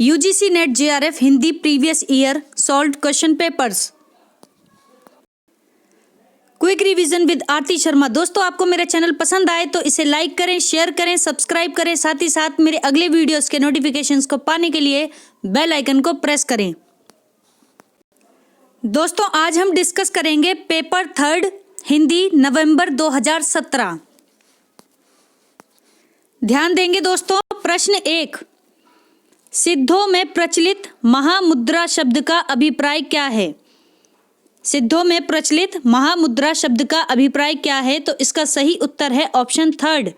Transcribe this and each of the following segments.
UGC NET JRF Hindi previous year solved question papers. Quick revision with Aarti Sharma. दोस्तों, आपको मेरा channel पसंद आए तो इसे लाइक करें, शेयर करें, सब्सक्राइब करें, साथ ही साथ मेरे अगले वीडियोस के नोटिफिकेशंस को पाने के लिए बेल आइकन को प्रेस करें। दोस्तों, आज हम डिस्कस करेंगे पेपर 3 हिंदी नवंबर 2017। ध्यान देंगे दोस्तों। प्रश्न 1, सिद्धों में प्रचलित महामुद्रा शब्द का अभिप्राय क्या है? सिद्धों में प्रचलित महामुद्रा शब्द का अभिप्राय क्या है? तो इसका सही उत्तर है ऑप्शन 3,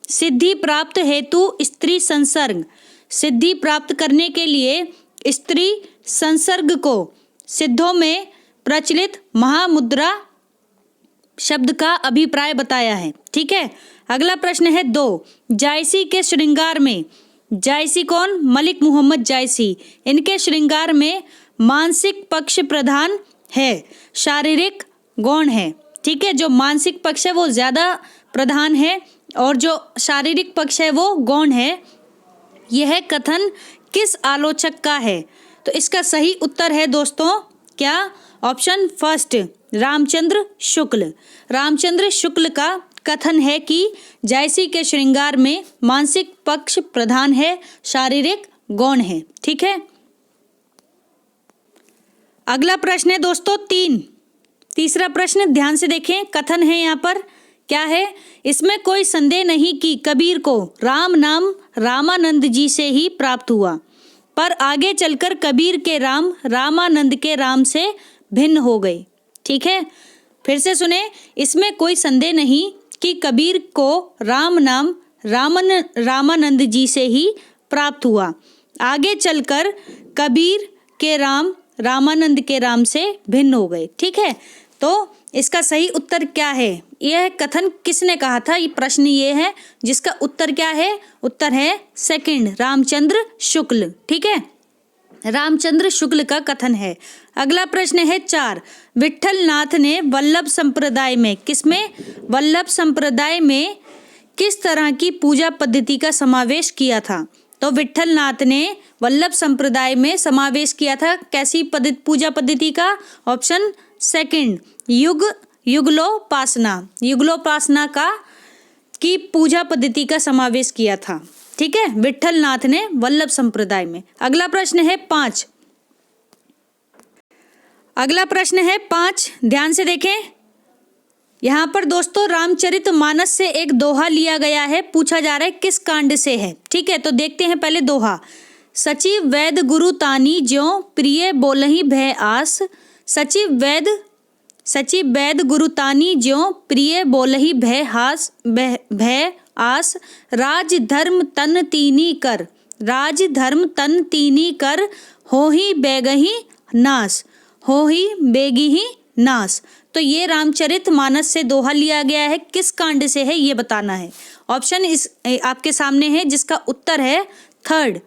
सिद्धि प्राप्त हेतु स्त्री संसर्ग। सिद्धि प्राप्त करने के लिए स्त्री संसर्ग को सिद्धों में प्रचलित महामुद्रा शब्द का अभिप्राय बताया है। ठीक है। अगला प्रश्न है 2, जायसी के श्रृंगार में। जायसी कौन? मलिक मोहम्मद जायसी। इनके श्रृंगार में मानसिक पक्ष प्रधान है, शारीरिक गौण है। ठीक है। जो मानसिक पक्ष है वो ज्यादा प्रधान है और जो शारीरिक पक्ष है वो गौण है। यह कथन किस आलोचक का है? तो इसका सही उत्तर है दोस्तों क्या? ऑप्शन 1, रामचंद्र शुक्ल। रामचंद्र शुक्ल का कथन है कि जायसी के श्रृंगार में मानसिक पक्ष प्रधान है, शारीरिक गौण है। ठीक है। अगला प्रश्न है दोस्तों 3। तीसरा प्रश्न ध्यान से देखें। कथन है यहाँ पर क्या है? इसमें कोई संदेह नहीं कि कबीर को राम नाम रामानंद जी से ही प्राप्त हुआ, पर आगे चलकर कबीर के राम रामानंद के राम से भिन्न हो गए। ठीक है। फिर से सुने। इसमें कोई संदेह नहीं कि कबीर को राम नाम रामानंद जी से ही प्राप्त हुआ, आगे चलकर कबीर के राम रामानंद के राम से भिन्न हो गए। ठीक है। तो इसका सही उत्तर क्या है? यह कथन किसने कहा था? ये प्रश्न ये है जिसका उत्तर क्या है? उत्तर है 2, रामचंद्र शुक्ल। ठीक है। रामचंद्र शुक्ल का कथन है। अगला प्रश्न है 4, विट्ठल नाथ ने वल्लभ संप्रदाय में किसमें? वल्लभ संप्रदाय में किस तरह की पूजा पद्धति का समावेश किया था? तो विट्ठल नाथ ने वल्लभ संप्रदाय में समावेश किया था कैसी पूजा पद्धति का? ऑप्शन 2, युगलोपासना। युगलोपासना की पूजा पद्धति का समावेश किया था। ठीक है। विट्ठल नाथ ने वल्लभ संप्रदाय में। अगला प्रश्न है 5। अगला प्रश्न है 5, ध्यान से देखें। यहाँ पर दोस्तों रामचरितमानस से एक दोहा लिया गया है। पूछा जा रहा है किस कांड से है। ठीक है। तो देखते हैं पहले दोहा। सचिव वैद गुरु तानी ज्यों प्रिय बोलहि भय आस। सचिव वैद गुरु तानी ज्यों प्रिय बोलहि भय आस। राज धर्म तन तीनी कर। राज धर्म तन तीनी कर। होहि बेगहि नास। होहि बेगिहि नास। तो ये रामचरितमानस से दोहा लिया गया है। किस कांड से है ये बताना है। ऑप्शन इस आपके सामने है जिसका उत्तर है 3,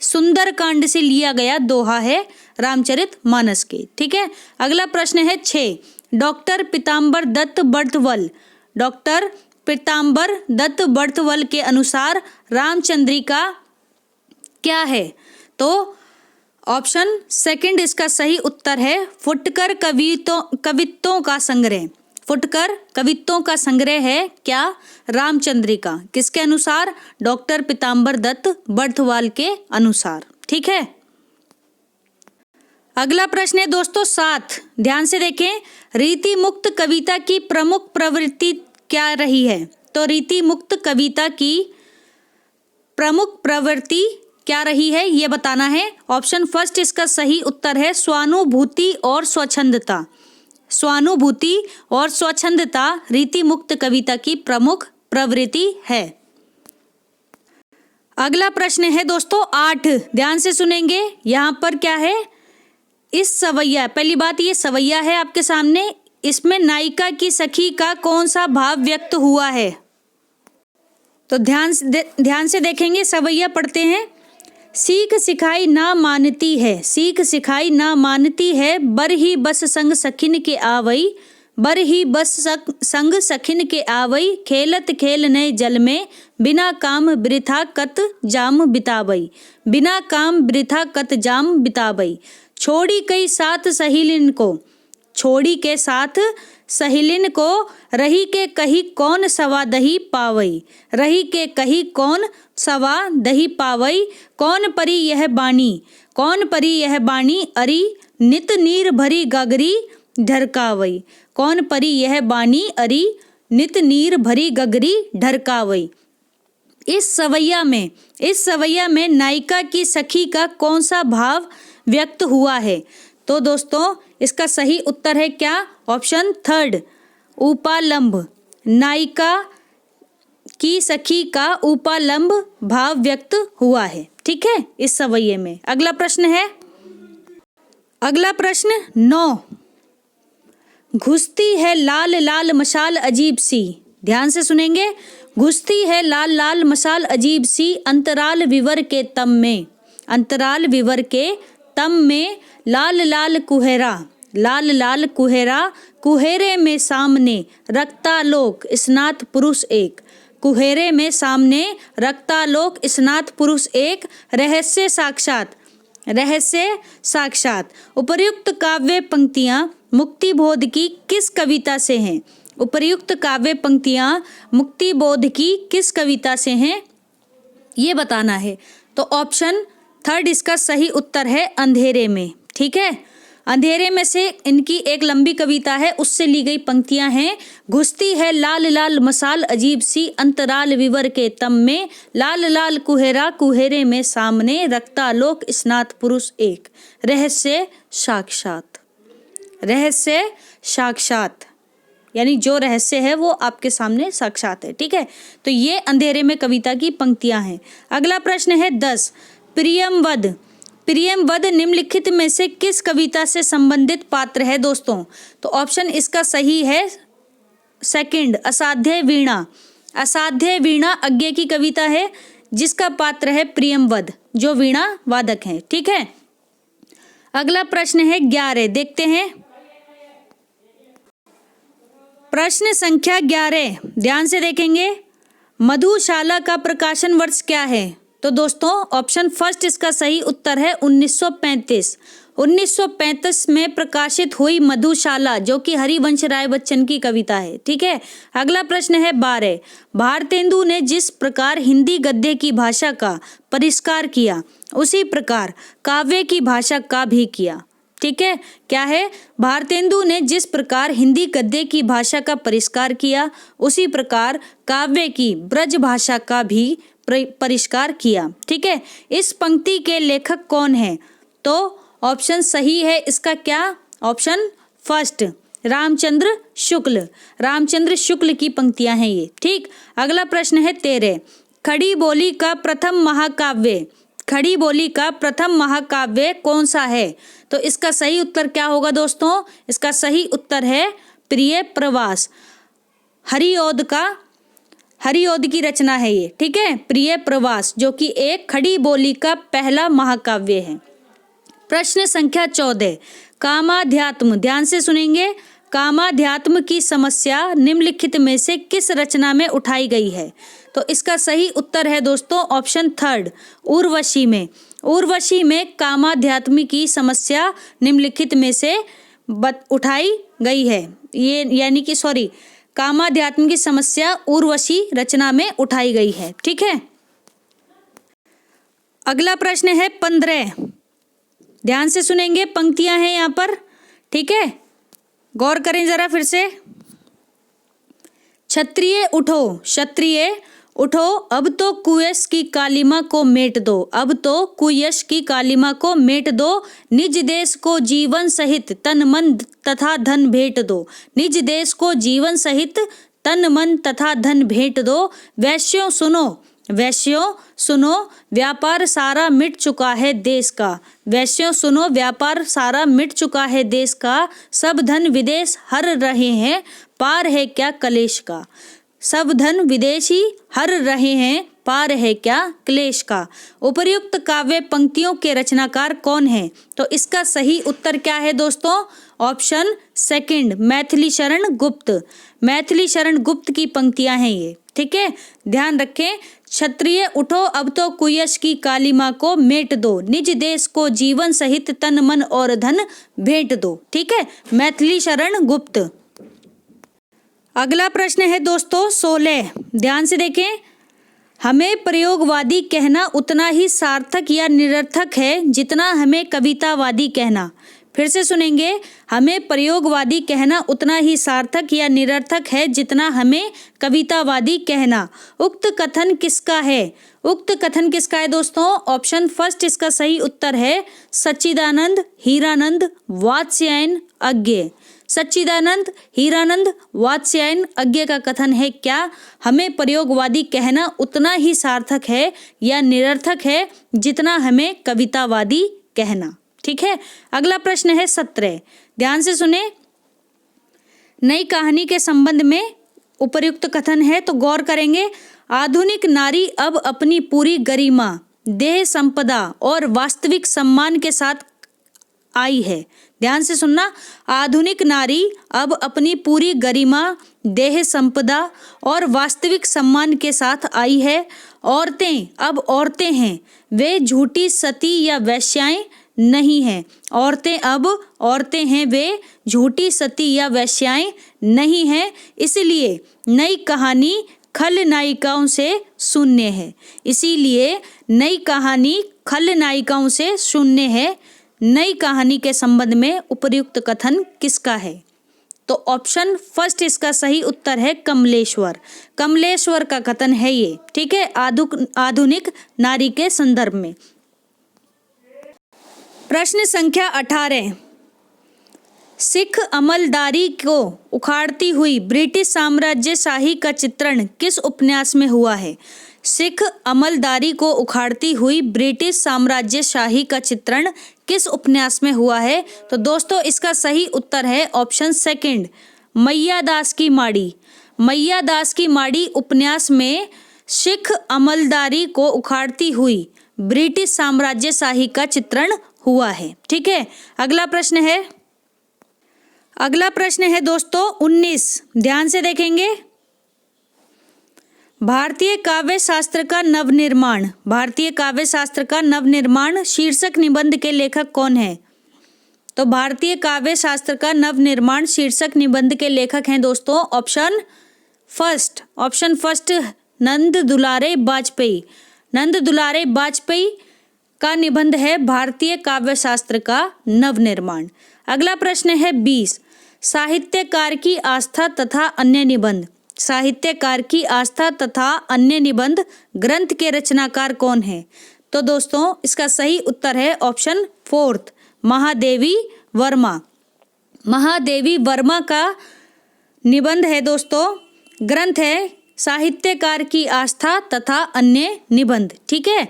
सुंदर कांड से लिया गया दोहा है रामचरितमानस के। ठीक है। अगला प्रश्न है 6, डॉक्टर पीताम्बर दत्त बर्थवल। डॉक्टर पीताम्बर दत्त बर्थवल के अनुसार रामचंद्रिका क्या है? तो ऑप्शन 2 इसका सही उत्तर है फुटकर कवित्तों का संग्रह। फुटकर कवित्तों का संग्रह है क्या? रामचंद्रिका। किसके अनुसार? डॉक्टर पीताम्बर दत्त बर्थवाल के अनुसार। ठीक है। अगला प्रश्न है दोस्तों 7, ध्यान से देखें। रीति मुक्त कविता की प्रमुख प्रवृत्ति क्या रही है? तो रीति मुक्त कविता की प्रमुख प्रवृत्ति क्या रही है ये बताना है। ऑप्शन 1 इसका सही उत्तर है स्वानुभूति और स्वच्छंदता। स्वानुभूति और स्वच्छंदता रीति मुक्त कविता की प्रमुख प्रवृत्ति है। अगला प्रश्न है दोस्तों 8, ध्यान से सुनेंगे। यहाँ पर क्या है? इस सवैया, पहली बात ये सवैया है आपके सामने। इसमें नायिका की सखी का कौन सा भाव व्यक्त हुआ है? तो ध्यान से देखेंगे। सवैया पढ़ते हैं। सीख सिखाई ना मानती है। सीख सिखाई ना मानती है। बर ही बस संग सखिन के आवई। बर ही बस संग सखिन के आवई, खेलत खेल नए जल में, बिना काम वृथा कत जाम बितावई, बिना काम वृथा कत जाम बितावई। छोड़ी कई साथ सहेलिन को, छोड़ी के साथ सहेलिन को, रही के कही कौन सवा दही पावई, रही के कही कौन सवा दही पावई। कौन परी यह बानी, कौन परी यह बानी, अरी नित नीर भरी गगरी ढरकावई। कौन परी यह बानी, अरी नित नीर भरी गगरी ढरकावई। इस सवैया में नायिका की सखी का कौन सा भाव व्यक्त हुआ है? तो दोस्तों इसका सही उत्तर है क्या? ऑप्शन थर्ड, उपालंब। नायिका की सखी का उपालंब भाव व्यक्त हुआ है, ठीक है, इस सवैये में। अगला प्रश्न है, अगला प्रश्न 9। घुसती है लाल लाल मशाल अजीब सी, ध्यान से सुनेंगे। घुसती है लाल लाल मशाल अजीब सी, अंतराल विवर के तम में, अंतराल विवर के तम में, लाल लाल कुहेरा, लाल लाल कुहेरा, कुहेरे में सामने रखता लोक स्नात पुरुष एक, कुहेरे में सामने रखता लोक स्नात पुरुष एक, रहस्य साक्षात, रहस्य साक्षात। उपर्युक्त काव्य पंक्तियां मुक्तिबोध की किस कविता से हैं? उपर्युक्त काव्य पंक्तियां मुक्तिबोध की किस कविता से हैं, ये बताना है। तो ऑप्शन थर्ड इसका सही उत्तर है अंधेरे में, ठीक है। अंधेरे में से इनकी एक लंबी कविता है, उससे ली गई पंक्तियां हैं। घुसती है लाल लाल मशाल अजीब सी, अंतराल विवर के तम में, लाल लाल कुहेरा, कुहेरे में सामने रखता लोक स्नात पुरुष एक, रहस्य साक्षात, रहस्य साक्षात, यानी जो रहस्य है वो आपके सामने साक्षात है, ठीक है। तो ये अंधेरे में कविता की पंक्तियां हैं। अगला प्रश्न है 10। प्रियमवद, प्रियमवद निम्नलिखित में से किस कविता से संबंधित पात्र है दोस्तों? तो ऑप्शन इसका सही है सेकंड, असाध्य वीणा। असाध्य वीणा अज्ञे की कविता है जिसका पात्र है प्रियमवद, जो वीणा वादक है, ठीक है। अगला प्रश्न है 11, देखते हैं। प्रश्न संख्या 11, ध्यान से देखेंगे। मधुशाला का प्रकाशन वर्ष क्या है? तो दोस्तों ऑप्शन फर्स्ट इसका सही उत्तर है 1935। 1935 में प्रकाशित हुई मधुशाला, जो कि हरिवंश राय बच्चन की कविता है, ठीक है। अगला प्रश्न है 12। भारतेंदु ने जिस प्रकार हिंदी गद्य की भाषा का परिष्कार किया, उसी प्रकार काव्य की भाषा का भी किया, ठीक है। क्या है? भारतेंदु ने जिस प्रकार हिंदी गद्य की भाषा का परिष्कार किया, उसी प्रकार काव्य की ब्रज भाषा का भी परिष्कार किया, ठीक है। इस पंक्ति के लेखक कौन है? तो ऑप्शन सही है इसका क्या? Option first, Ramchandra Shukla. रामचंद्र शुक्ल की पंक्तियां हैं ये, ठीक। अगला प्रश्न है 13। खड़ी बोली का प्रथम महाकाव्य, खड़ी बोली का प्रथम महाकाव्य कौन सा है? तो इसका सही उत्तर क्या होगा दोस्तों? इसका सही उत्तर है प्रिय प्रवास। हरिऔध की रचना है ये, ठीक है, प्रिय प्रवास, जो कि एक खड़ी बोली का पहला महाकाव्य है। प्रश्न संख्या 14। कामाध्यात्म, ध्यान से सुनेंगे। कामाध्यात्म की समस्या निम्नलिखित में से किस रचना में उठाई गई है? तो इसका सही उत्तर है दोस्तों ऑप्शन थर्ड, उर्वशी में। उर्वशी में कामाध्यात्म की समस्या निम्नलिखित में से उठाई गई है। ये यानी कि कामाध्यात्म की समस्या उर्वशी रचना में उठाई गई है, ठीक है। अगला प्रश्न है 15। ध्यान से सुनेंगे, पंक्तियां हैं यहाँ पर, ठीक है, गौर करें जरा फिर से। क्षत्रिय उठो, क्षत्रिय उठो, अब तो कुयश की कालिमा को मेट दो, अब तो कुयश की कालिमा को मेट दो, निज देश को जीवन सहित तन मन तथा धन भेंट दो, निज देश को जीवन सहित तन मन तथा धन भेंट दो। वैश्यों सुनो, वैश्यों सुनो, व्यापार सारा मिट चुका है देश का, वैश्यों सुनो, व्यापार सारा मिट चुका है देश का, सब धन विदेश हर रहे हैं, पार है क्या कलेश का। सब धन विदेशी हर रहे हैं, पार है क्या क्लेश का। उपर्युक्त काव्य पंक्तियों के रचनाकार कौन है? तो इसका सही उत्तर क्या है दोस्तों? Option second, Maithili Sharan Gupt. मैथिली शरण गुप्त की पंक्तियां हैं ये, ठीक है। ध्यान रखें, क्षत्रिय उठो अब तो कुयश की कालिमा को मेट दो, निज देश को जीवन सहित तन मन और धन भेंट दो, ठीक है। मैथिली शरण गुप्त। अगला प्रश्न है दोस्तों 16, ध्यान से देखें। हमें प्रयोगवादी कहना उतना ही सार्थक या निरर्थक है जितना हमें कवितावादी कहना। फिर से सुनेंगे, हमें प्रयोगवादी कहना उतना ही सार्थक या निरर्थक है जितना हमें कवितावादी कहना। उक्त कथन किसका है? उक्त कथन किसका है दोस्तों? ऑप्शन फर्स्ट इसका सही उत्तर है सच्चिदानंद, हीरानंद, वात्स्यायन, अज्ञेय। सच्चिदानंद, हीरानंद, वात्स्यायन, अज्ञेय का कथन है क्या? हमें प्रयोगवादी कहना उतना ही सार्थक है या निरर्थक है जितना हमें कवितावादी कहना, ठीक है। अगला प्रश्न है 17, ध्यान से सुने। नई कहानी के संबंध में उपर्युक्त कथन है तो गौर करेंगे। आधुनिक नारी अब अपनी पूरी गरिमा, देह संपदा और वास्तविक सम्मान के साथ आई है। ध्यान से सुनना, आधुनिक नारी अब अपनी पूरी गरिमा, देह संपदा और वास्तविक सम्मान के साथ आई है। औरतें अब औरतें हैं, वे झूठी सती या वेश्याएं नहीं हैं। औरतें अब औरतें हैं, वे झूठी सती या वेश्याएं नहीं हैं। इसलिए नई कहानी खलनायिकाओं से शून्य है। इसीलिए नई कहानी खलनायिकाओं से शून्य है। नई कहानी के संबंध में उपर्युक्त कथन किसका है? तो ऑप्शन फर्स्ट इसका सही उत्तर है कमलेश्वर। कमलेश्वर का कथन है ये, ठीक है, आधुनिक नारी के संदर्भ में। प्रश्न संख्या 18, सिख अमलदारी को उखाड़ती हुई ब्रिटिश साम्राज्यशाही का चित्रण किस उपन्यास में हुआ है? सिख अमलदारी को उखाड़ती हुई ब्रिटिश साम्राज्यशाही का चित्रण किस उपन्यास में हुआ है? तो दोस्तों इसका सही उत्तर है ऑप्शन सेकंड, मैया दास की माड़ी। मैया दास की माड़ी उपन्यास में सिख अमलदारी को उखाड़ती हुई ब्रिटिश साम्राज्यशाही का चित्रण हुआ है, ठीक है। अगला प्रश्न है दोस्तों 19, ध्यान से देखेंगे। भारतीय काव्य शास्त्र का नवनिर्माण, भारतीय काव्य शास्त्र का नवनिर्माण शीर्षक निबंध के लेखक कौन है? तो भारतीय काव्य शास्त्र का नवनिर्माण शीर्षक निबंध के लेखक हैं दोस्तों ऑप्शन फर्स्ट नंद दुलारे वाजपेयी। नंद दुलारे वाजपेयी का निबंध है भारतीय काव्य शास्त्र का नवनिर्माण। अगला प्रश्न है 20, साहित्यकार की आस्था तथा अन्य निबंध। साहित्यकार की आस्था तथा अन्य निबंध ग्रंथ के रचनाकार कौन है? तो दोस्तों इसका सही उत्तर है ऑप्शन फोर्थ, महादेवी वर्मा। महादेवी वर्मा का निबंध है दोस्तों, ग्रंथ है साहित्यकार की आस्था तथा अन्य निबंध, ठीक है।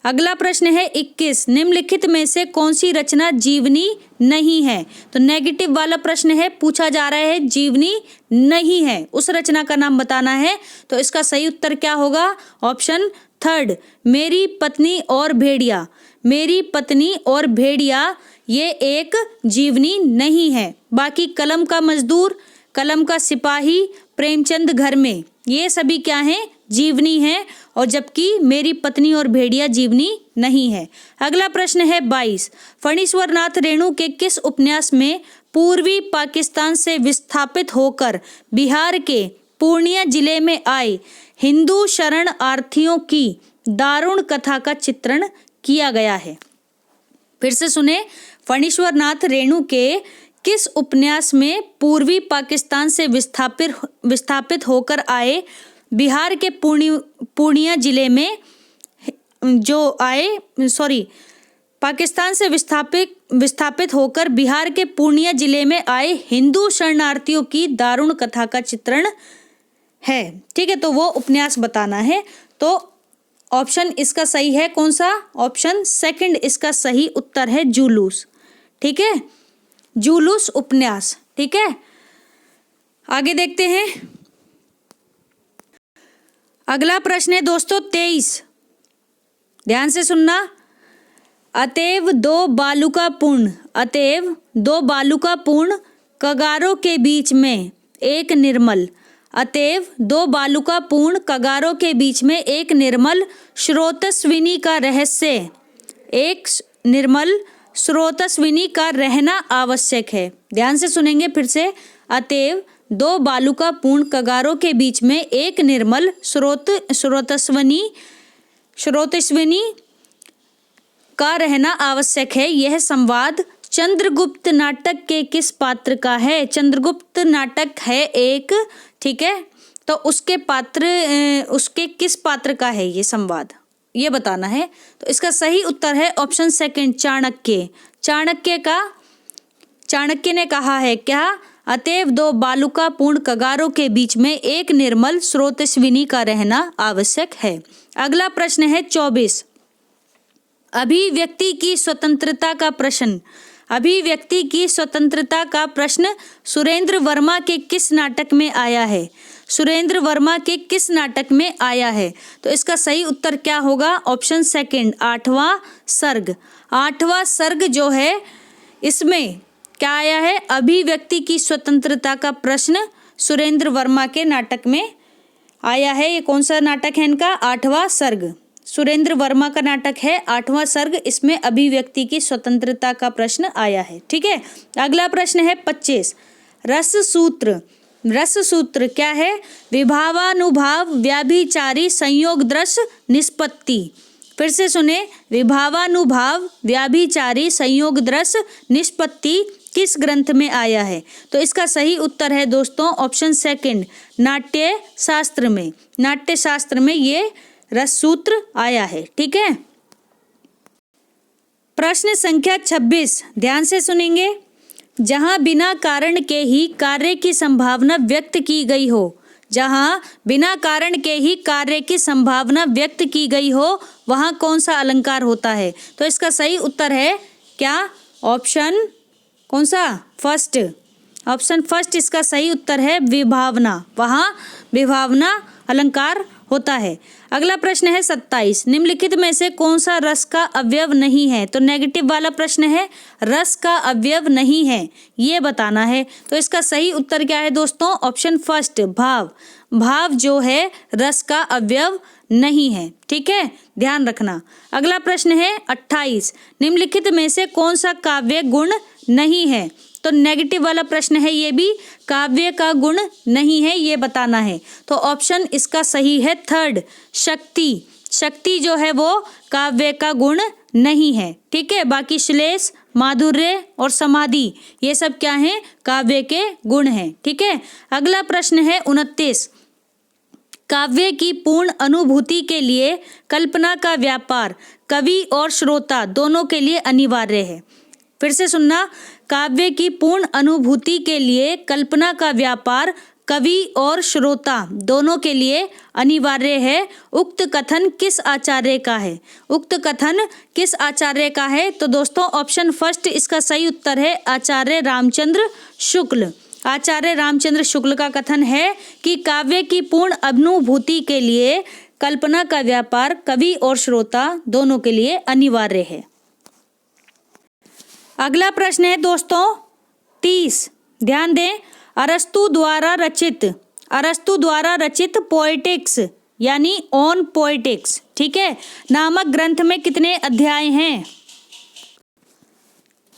अगला प्रश्न है 21, निम्नलिखित में से कौन सी रचना जीवनी नहीं है? तो नेगेटिव वाला प्रश्न है, पूछा जा रहा है जीवनी नहीं है, उस रचना का नाम बताना है। तो इसका सही उत्तर क्या होगा? ऑप्शन थर्ड, मेरी पत्नी और भेड़िया। मेरी पत्नी और भेड़िया ये एक जीवनी नहीं है। बाकी कलम का मजदूर, कलम का सिपाही, प्रेमचंद घर में, ये सभी क्या हैं? जीवनी है, और जबकि मेरी पत्नी और भेड़िया जीवनी नहीं है। अगला प्रश्न है 22, फणीश्वर नाथ रेणु के किस उपन्यास में पूर्वी पाकिस्तान से विस्थापित होकर बिहार के पूर्णिया जिले में आए हिंदू शरणार्थियों की दारुण कथा का चित्रण किया गया है? फिर से सुने, फणीश्वर नाथ रेणु के किस उपन्यास में पूर्वी पाकिस्तान से विस्थापित होकर आए बिहार के पूर्णिया जिले में पाकिस्तान से विस्थापित होकर बिहार के पूर्णिया जिले में आए हिंदू शरणार्थियों की दारुण कथा का चित्रण है, ठीक है। तो वो उपन्यास बताना है। तो ऑप्शन इसका सही है कौन सा? ऑप्शन सेकंड इसका सही उत्तर है जुलूस, ठीक है, जुलूस उपन्यास, ठीक है। आगे देखते हैं। अगला प्रश्न है दोस्तों 23, ध्यान से सुनना। अतएव दो बालुकापूर्ण कगारों के बीच में एक निर्मल, अतएव दो बालुकापूर्ण कगारों के बीच में एक निर्मल स्रोतस्विनी का रहस्य, एक निर्मल स्रोतस्विनी का रहना आवश्यक है। ध्यान से सुनेंगे फिर से। अतएव दो बालुकापूर्ण कगारों के बीच में एक निर्मल स्रोतस्विनी का रहना आवश्यक है। यह संवाद चंद्रगुप्त नाटक के किस पात्र का है? चंद्रगुप्त नाटक है एक, ठीक है, तो उसके किस पात्र का है ये संवाद, ये बताना है। तो इसका सही उत्तर है ऑप्शन सेकंड, चाणक्य। चाणक्य ने कहा है क्या? अतएव दो बालुकापूर्ण कगारों के बीच में एक निर्मल स्रोतस्विनी का रहना आवश्यक है। अगला प्रश्न है 24, अभिव्यक्ति की स्वतंत्रता का प्रश्न सुरेंद्र वर्मा के किस नाटक में आया है? तो इसका सही उत्तर क्या होगा? ऑप्शन सेकंड, 8वां सर्ग। 8वां सर्ग जो है इसमें क्या आया है? अभिव्यक्ति की स्वतंत्रता का प्रश्न सुरेंद्र वर्मा के नाटक में आया है। ये कौन सा नाटक है इनका? 8वां सर्ग। सुरेंद्र वर्मा का नाटक है 8वां सर्ग, इसमें अभिव्यक्ति की स्वतंत्रता का प्रश्न आया है। ठीक है, अगला प्रश्न है 25, रस सूत्र क्या है? विभावानुभाव व्याभिचारी संयोग दृश्य निष्पत्ति। फिर से सुने, विभावानुभाव व्याभिचारी संयोग दृश्य निष्पत्ति किस ग्रंथ में आया है? तो इसका सही उत्तर है दोस्तों ऑप्शन सेकंड, नाट्य शास्त्र में ये रस सूत्र आया है। ठीक है, प्रश्न संख्या 26, ध्यान से सुनेंगे। जहां बिना कारण के ही कार्य की संभावना व्यक्त की गई हो, वहां कौन सा अलंकार होता है? तो इसका सही उत्तर है क्या? ऑप्शन कौन सा? फर्स्ट, ऑप्शन फर्स्ट इसका सही उत्तर है विभावना। वहां विभावना अलंकार होता है। अगला प्रश्न है 27, निम्नलिखित में से कौन सा रस का अवयव नहीं है? तो नेगेटिव वाला प्रश्न है, रस का अवयव नहीं है, ये बताना है। तो इसका सही उत्तर क्या है दोस्तों? ऑप्शन फर्स्ट, भाव जो है रस का अवयव नहीं है। ठीक है, ध्यान रखना। अगला प्रश्न है 28, निम्नलिखित में से कौन सा काव्य गुण नहीं है? तो नेगेटिव वाला प्रश्न है, ये भी काव्य का गुण नहीं है, ये बताना है। तो ऑप्शन इसका सही है थर्ड, शक्ति जो है वो काव्य का गुण नहीं है। ठीक है, बाकी श्लेष, माधुर्य और समाधि ये सब क्या हैं? काव्य के गुण हैं। ठीक है, अगला प्रश्न है 29, काव्य की पूर्ण अनुभूति के लिए कल्पना का व्यापार कवि और श्रोता दोनों के लिए अनिवार्य है। फिर से सुनना, काव्य की पूर्ण अनुभूति के लिए कल्पना का व्यापार कवि और श्रोता दोनों के लिए अनिवार्य है। उक्त कथन किस आचार्य का है? तो दोस्तों ऑप्शन फर्स्ट इसका सही उत्तर है आचार्य रामचंद्र शुक्ल का कथन है कि काव्य की पूर्ण अनुभूति के लिए कल्पना का व्यापार कवि और श्रोता दोनों के लिए अनिवार्य है। अगला प्रश्न है दोस्तों 30, ध्यान दें। अरस्तु द्वारा रचित पोएटिक्स यानी ऑन पोएटिक्स, ठीक है, नामक ग्रंथ में कितने अध्याय हैं?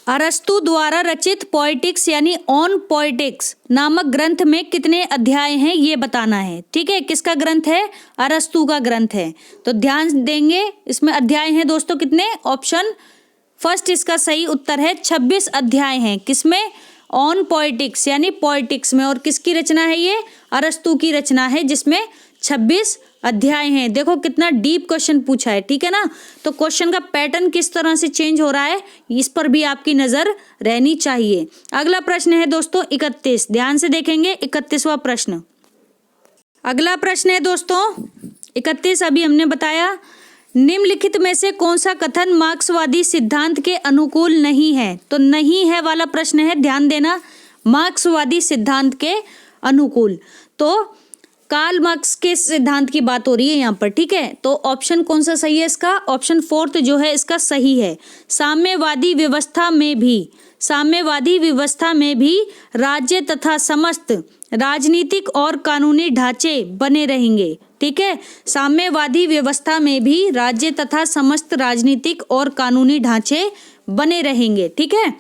अरस्तु द्वारा रचित पोएटिक्स यानी ऑन पोएटिक्स नामक ग्रंथ में कितने अध्याय हैं, ये बताना है। ठीक है, किसका ग्रंथ है? अरस्तु का ग्रंथ है। तो ध्यान देंगे, इसमें अध्याय हैं दोस्तों कितने? ऑप्शन फर्स्ट इसका सही उत्तर है 26 अध्याय हैं। किसमें? ऑन पोएटिक्स यानी पोएटिक्स में। और किसकी रचना है ये? अरस्तु की रचना है, जिसमें 26 अध्याय हैं। देखो कितना डीप क्वेश्चन पूछा है। ठीक है ना, तो क्वेश्चन का पैटर्न किस तरह से चेंज हो रहा है इस पर भी आपकी नजर रहनी चाहिए। अगला प्रश्न है दोस्तों 31, ध्यान से देखेंगे 31वां प्रश्न। अगला प्रश्न है दोस्तों 31, अभी हमने बताया, निम्नलिखित में से कौन सा कथन मार्क्सवादी सिद्धांत के अनुकूल नहीं है? तो नहीं है वाला प्रश्न है, ध्यान देना, मार्क्सवादी सिद्धांत के अनुकूल। तो कार्ल मार्क्स के सिद्धांत की बात हो रही है यहाँ पर, ठीक है। तो ऑप्शन कौन सा सही है इसका? ऑप्शन 4 जो है इसका सही है। साम्यवादी व्यवस्था में भी राज्य तथा समस्त राजनीतिक और कानूनी ढांचे बने रहेंगे, ठीक है। साम्यवादी व्यवस्था में भी राज्य तथा समस्त राजनीतिक और कानूनी ढांचे बने रहेंगे, ठीक है।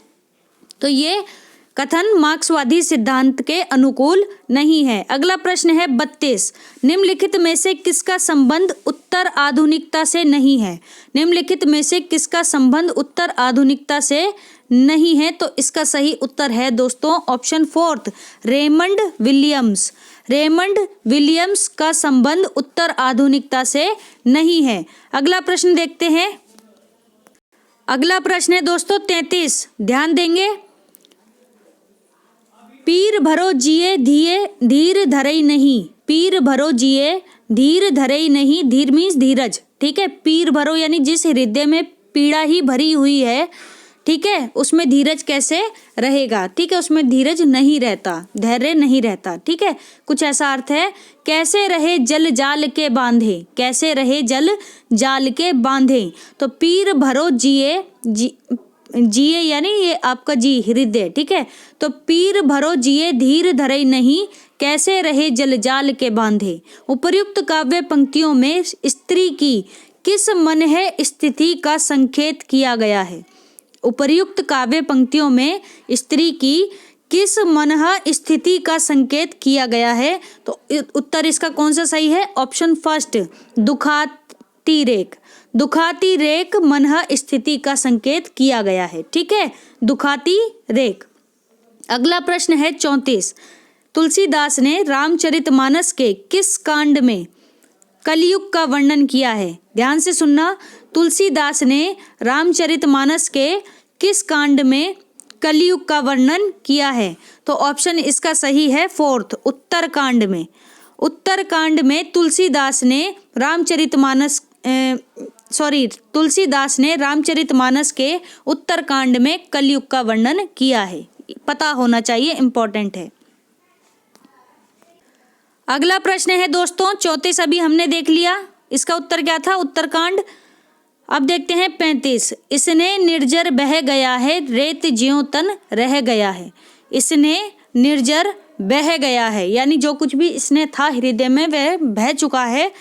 तो ये कथन मार्क्सवादी सिद्धांत के अनुकूल नहीं है। अगला प्रश्न है 32, निम्नलिखित में से किसका संबंध उत्तर आधुनिकता से नहीं है? निम्नलिखित में से किसका संबंध उत्तर आधुनिकता से नहीं है? तो इसका सही उत्तर है दोस्तों ऑप्शन 4, रेमंड विलियम्स का संबंध उत्तर आधुनिकता से नहीं है। अगला प्रश्न देखते हैं। अगला प्रश्न है दोस्तों 33, ध्यान देंगे। पीर भरो जिए धीर धरई नहीं, पीर भरो जिए धीर धरई नहीं, धीर मीन्स धीरज, ठीक है। पीर भरो यानी जिस हृदय में पीड़ा ही भरी हुई है, ठीक है, उसमें धीरज कैसे रहेगा, ठीक है, उसमें धीरज नहीं रहता, धैर्य नहीं रहता, ठीक है, कुछ ऐसा अर्थ है। कैसे रहे जल जाल के बांधे, कैसे रहे जल जाल के बांधे, तो पीर भरो जिए यानी ये आपका जी हृदय, ठीक है। तो पीर भरो जिए धीर धरई नहीं, कैसे रहे जलजाल के बांधे। उपर्युक्त काव्य पंक्तियों में स्त्री की किस मन है स्थिति का संकेत किया गया है? उपर्युक्त काव्य पंक्तियों में स्त्री की किस मनः स्थिति का संकेत किया गया है? तो उत्तर इसका कौन सा सही है? ऑप्शन 1, दुखाती रेख मनः स्थिति का संकेत किया गया है, ठीक है, दुखाती रेख। अगला प्रश्न है 34, तुलसीदास ने रामचरितमानस के किस कांड में कलयुग का वर्णन किया है? ध्यान से सुनना, तुलसीदास ने रामचरितमानस के किस कांड में कलयुग का वर्णन किया है? तो ऑप्शन इसका सही है 4, उत्तरकांड में तुलसीदास ने रामचरितमानस के उत्तरकांड में कलयुग का वर्णन किया है। पता होना चाहिए, इंपॉर्टेंट है। अगला प्रश्न है दोस्तों 34, अभी हमने देख लिया, इसका उत्तर क्या था? उत्तरकांड। अब देखते हैं 35, इसने निर्जर बह गया है रेत ज्यों तन रह गया है। इसने निर्जर बह गया है यानी जो कुछ भी इसने था हृदय में वह बह चुका है,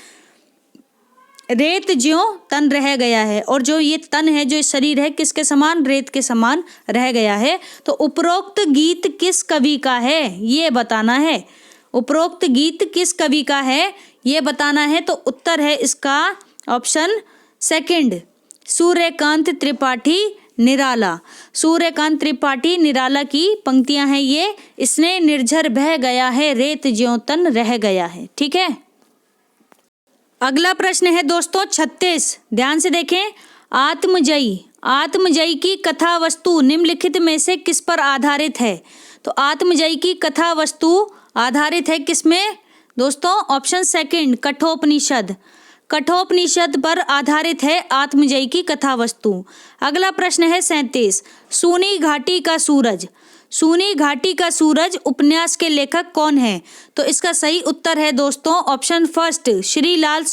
रेत ज्यों तन रह गया है। और जो ये तन है, जो शरीर है, किसके समान? रेत के समान रह गया है। तो उपरोक्त गीत किस कवि का है ये बताना है। उपरोक्त गीत किस कवि का है ये बताना है। तो उत्तर है इसका ऑप्शन 2, सूर्यकांत त्रिपाठी निराला। सूर्यकांत त्रिपाठी निराला की पंक्तियां हैं ये। इसने निर्झर बह गया है रेत ज्यों तन रह गया है, ठीक है। अगला प्रश्न है दोस्तों 36, ध्यान से देखें। आत्मजयी की कथा वस्तु निम्नलिखित में से किस पर आधारित है? तो आत्मजयी की कथा वस्तु आधारित है किसमें दोस्तों? ऑप्शन 2, कठोपनिषद पर आधारित है आत्मजयी की कथा वस्तु। अगला प्रश्न है 37, सूनी घाटी का सूरज उपन्यास के लेखक कौन है? तो इसका सही उत्तर है दोस्तों ऑप्शन 1, श्रीलाल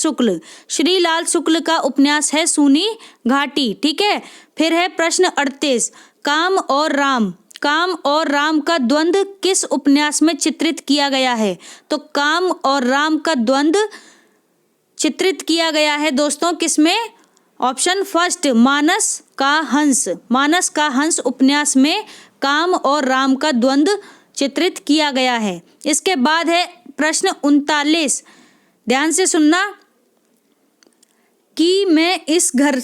शुक्ल का उपन्यास है सूनी घाटी, ठीक है। फिर है प्रश्न 38, काम और राम का द्वंद्व किस उपन्यास में चित्रित किया गया है? तो काम और राम का द्वंद्व चित्रित किया गया है दोस्तों किसमें? ऑप्शन 1, मानस का हंस उपन्यास में काम और राम का द्वंद्व चित्रित किया गया है। इसके बाद है प्रश्न 39, ध्यान से सुनना। कि मैं इस घर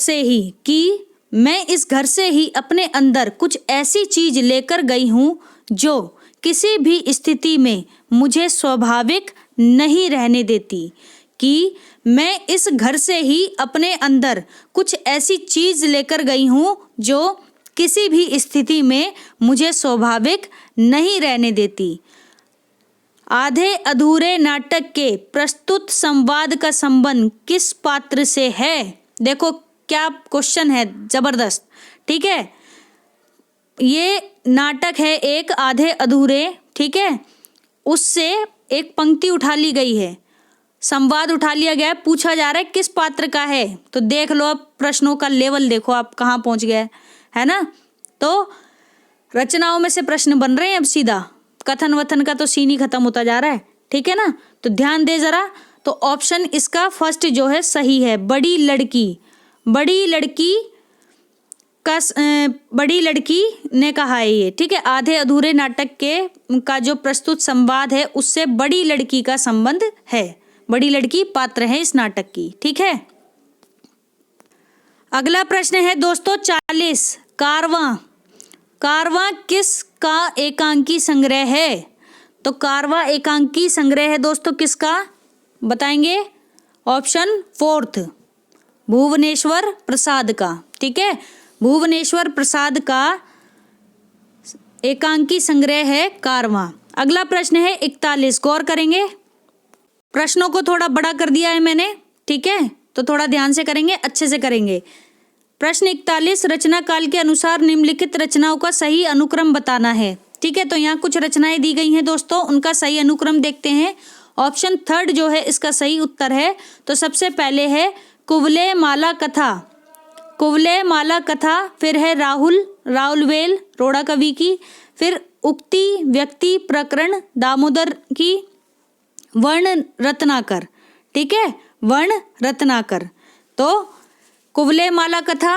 से ही अपने अंदर कुछ ऐसी चीज लेकर गई हूँ जो किसी भी स्थिति में मुझे स्वाभाविक नहीं रहने देती। कि मैं इस घर से ही अपने अंदर कुछ ऐसी चीज लेकर गई हूँ जो किसी भी स्थिति में मुझे स्वाभाविक नहीं रहने देती। आधे अधूरे नाटक के प्रस्तुत संवाद का संबंध किस पात्र से है? देखो क्या क्वेश्चन है, जबरदस्त, ठीक है। ये नाटक है एक आधे अधूरे, ठीक है, उससे एक पंक्ति उठा ली गई है। संवाद उठा लिया गया है, पूछा जा रहा है किस पात्र का है। तो देख लो अब प्रश्नों का लेवल देखो आप कहाँ पहुंच गए, है ना। तो रचनाओं में से प्रश्न बन रहे हैं अब सीधा, कथन वथन का तो सीन ही खत्म होता जा रहा है, ठीक है ना। तो ध्यान दे जरा, तो ऑप्शन इसका फर्स्ट जो है सही है, बड़ी लड़की। बड़ी लड़की ने कहा है ये, ठीक है। आधे अधूरे नाटक का जो प्रस्तुत संवाद है उससे बड़ी लड़की का संबंध है, बड़ी लड़की पात्र है इस नाटक की, ठीक है। अगला प्रश्न है दोस्तों 40, कारवां। कारवां किसका एकांकी संग्रह है? तो कारवां एकांकी संग्रह है दोस्तों किसका, बताएंगे। ऑप्शन फोर्थ, भुवनेश्वर प्रसाद का, ठीक है। भुवनेश्वर प्रसाद का एकांकी संग्रह है कारवां। अगला प्रश्न है 41, गौर करेंगे। प्रश्नों को थोड़ा बड़ा कर दिया है मैंने, ठीक है, तो थोड़ा ध्यान से करेंगे, अच्छे से करेंगे। प्रश्न 41, रचना काल के अनुसार निम्नलिखित रचनाओं का सही अनुक्रम बताना है, ठीक है। तो यहाँ कुछ रचनाएं दी गई हैं दोस्तों, उनका सही अनुक्रम देखते हैं। ऑप्शन थर्ड जो है इसका सही उत्तर है। तो सबसे पहले है कुवलय माला कथा, कुवलय माला कथा, फिर है राउलवेल रोड़ा कवि की, फिर उक्ति व्यक्ति प्रकरण दामोदर की, वर्ण रत्नाकर, ठीक है, वर्ण रत्नाकर। तो कुवलय माला कथा,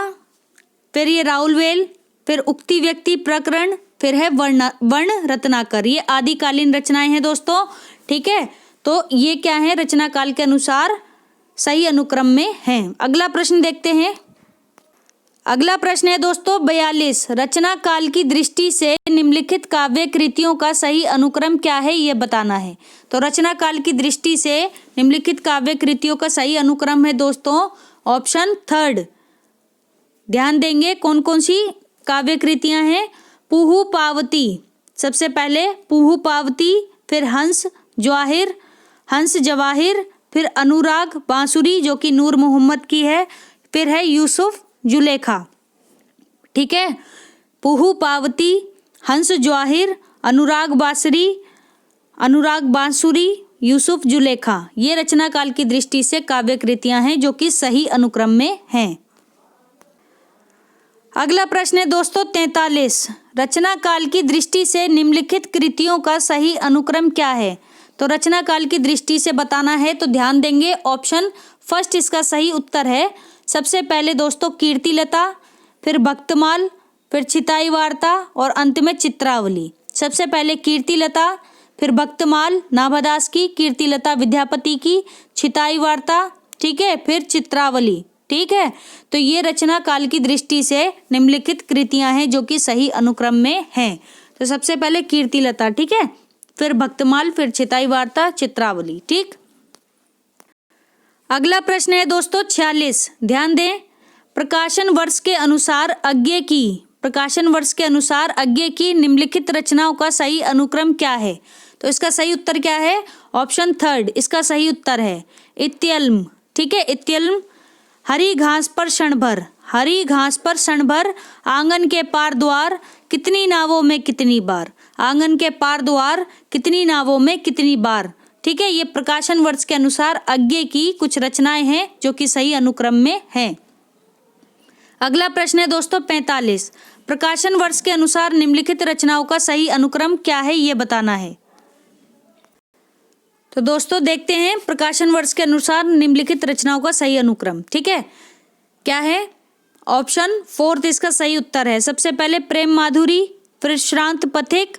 फिर ये राउलवेल, फिर उक्ति व्यक्ति प्रकरण, फिर है वर्ण रत्नाकर। ये आदिकालीन रचनाएं हैं दोस्तों, ठीक है। तो ये क्या है, रचना काल के अनुसार सही अनुक्रम में हैं। अगला प्रश्न देखते हैं। अगला प्रश्न है दोस्तों 42, रचना काल की दृष्टि से निम्नलिखित काव्य कृतियों का सही अनुक्रम क्या है ये बताना है। तो रचना काल की दृष्टि से निम्नलिखित काव्य कृतियों का सही अनुक्रम है दोस्तों ऑप्शन थर्ड। ध्यान देंगे कौन कौन सी काव्य कृतियां हैं। पुहु पावती, सबसे पहले पुहु पावती, फिर हंस जवाहिर, फिर अनुराग बांसुरी जो कि नूर मोहम्मद की है, फिर है यूसुफ जुलेखा, ठीक है। पुहु पावती, हंस जवाहिर, अनुराग बांसुरी, यूसुफ जुलेखा, ये रचना काल की दृष्टि से काव्य कृतियां हैं जो कि सही अनुक्रम में हैं। अगला प्रश्न है दोस्तों 43, रचना काल की दृष्टि से निम्नलिखित कृतियों का सही अनुक्रम क्या है। तो रचना काल की दृष्टि से बताना है तो ध्यान देंगे ऑप्शन फर्स्ट इसका सही उत्तर है। सबसे पहले दोस्तों कीर्तिलता, फिर भक्तमाल, फिर चिताई वार्ता और अंत में चित्रावली। सबसे पहले कीर्तिलता, फिर भक्तमाल नाभादास की, कीर्तिलता विद्यापति की, चिताई वार्ता, ठीक है, फिर चित्रावली, ठीक है। तो ये रचना काल की दृष्टि से निम्नलिखित कृतियां हैं जो कि सही अनुक्रम में हैं। तो सबसे पहले कीर्तिलता, ठीक है, फिर भक्तमाल, फिर चिताई वार्ता, चित्रावली, ठीक। अगला प्रश्न है दोस्तों 46, ध्यान दें। प्रकाशन वर्ष के अनुसार अज्ञे की निम्नलिखित रचनाओं का सही अनुक्रम क्या है। तो इसका सही उत्तर क्या है, ऑप्शन थर्ड इसका सही उत्तर है इत्यल्म, ठीक है। इत्यल्म, हरी घास पर क्षण भर, आंगन के पार द्वार, कितनी नावों में कितनी बार, आंगन के पार द्वार, कितनी नावों में कितनी बार, ठीक है। ये प्रकाशन वर्ष के अनुसार अज्ञे की कुछ रचनाएं हैं जो कि सही अनुक्रम में हैं। अगला प्रश्न है दोस्तों 45, प्रकाशन वर्ष के अनुसार निम्नलिखित रचनाओं का सही अनुक्रम क्या है ये बताना है। तो दोस्तों देखते हैं प्रकाशन वर्ष के अनुसार निम्नलिखित रचनाओं का सही अनुक्रम, ठीक है, क्या है। ऑप्शन फोर्थ इसका सही उत्तर है। सबसे पहले प्रेम माधुरी, फिर श्रांत पथिक,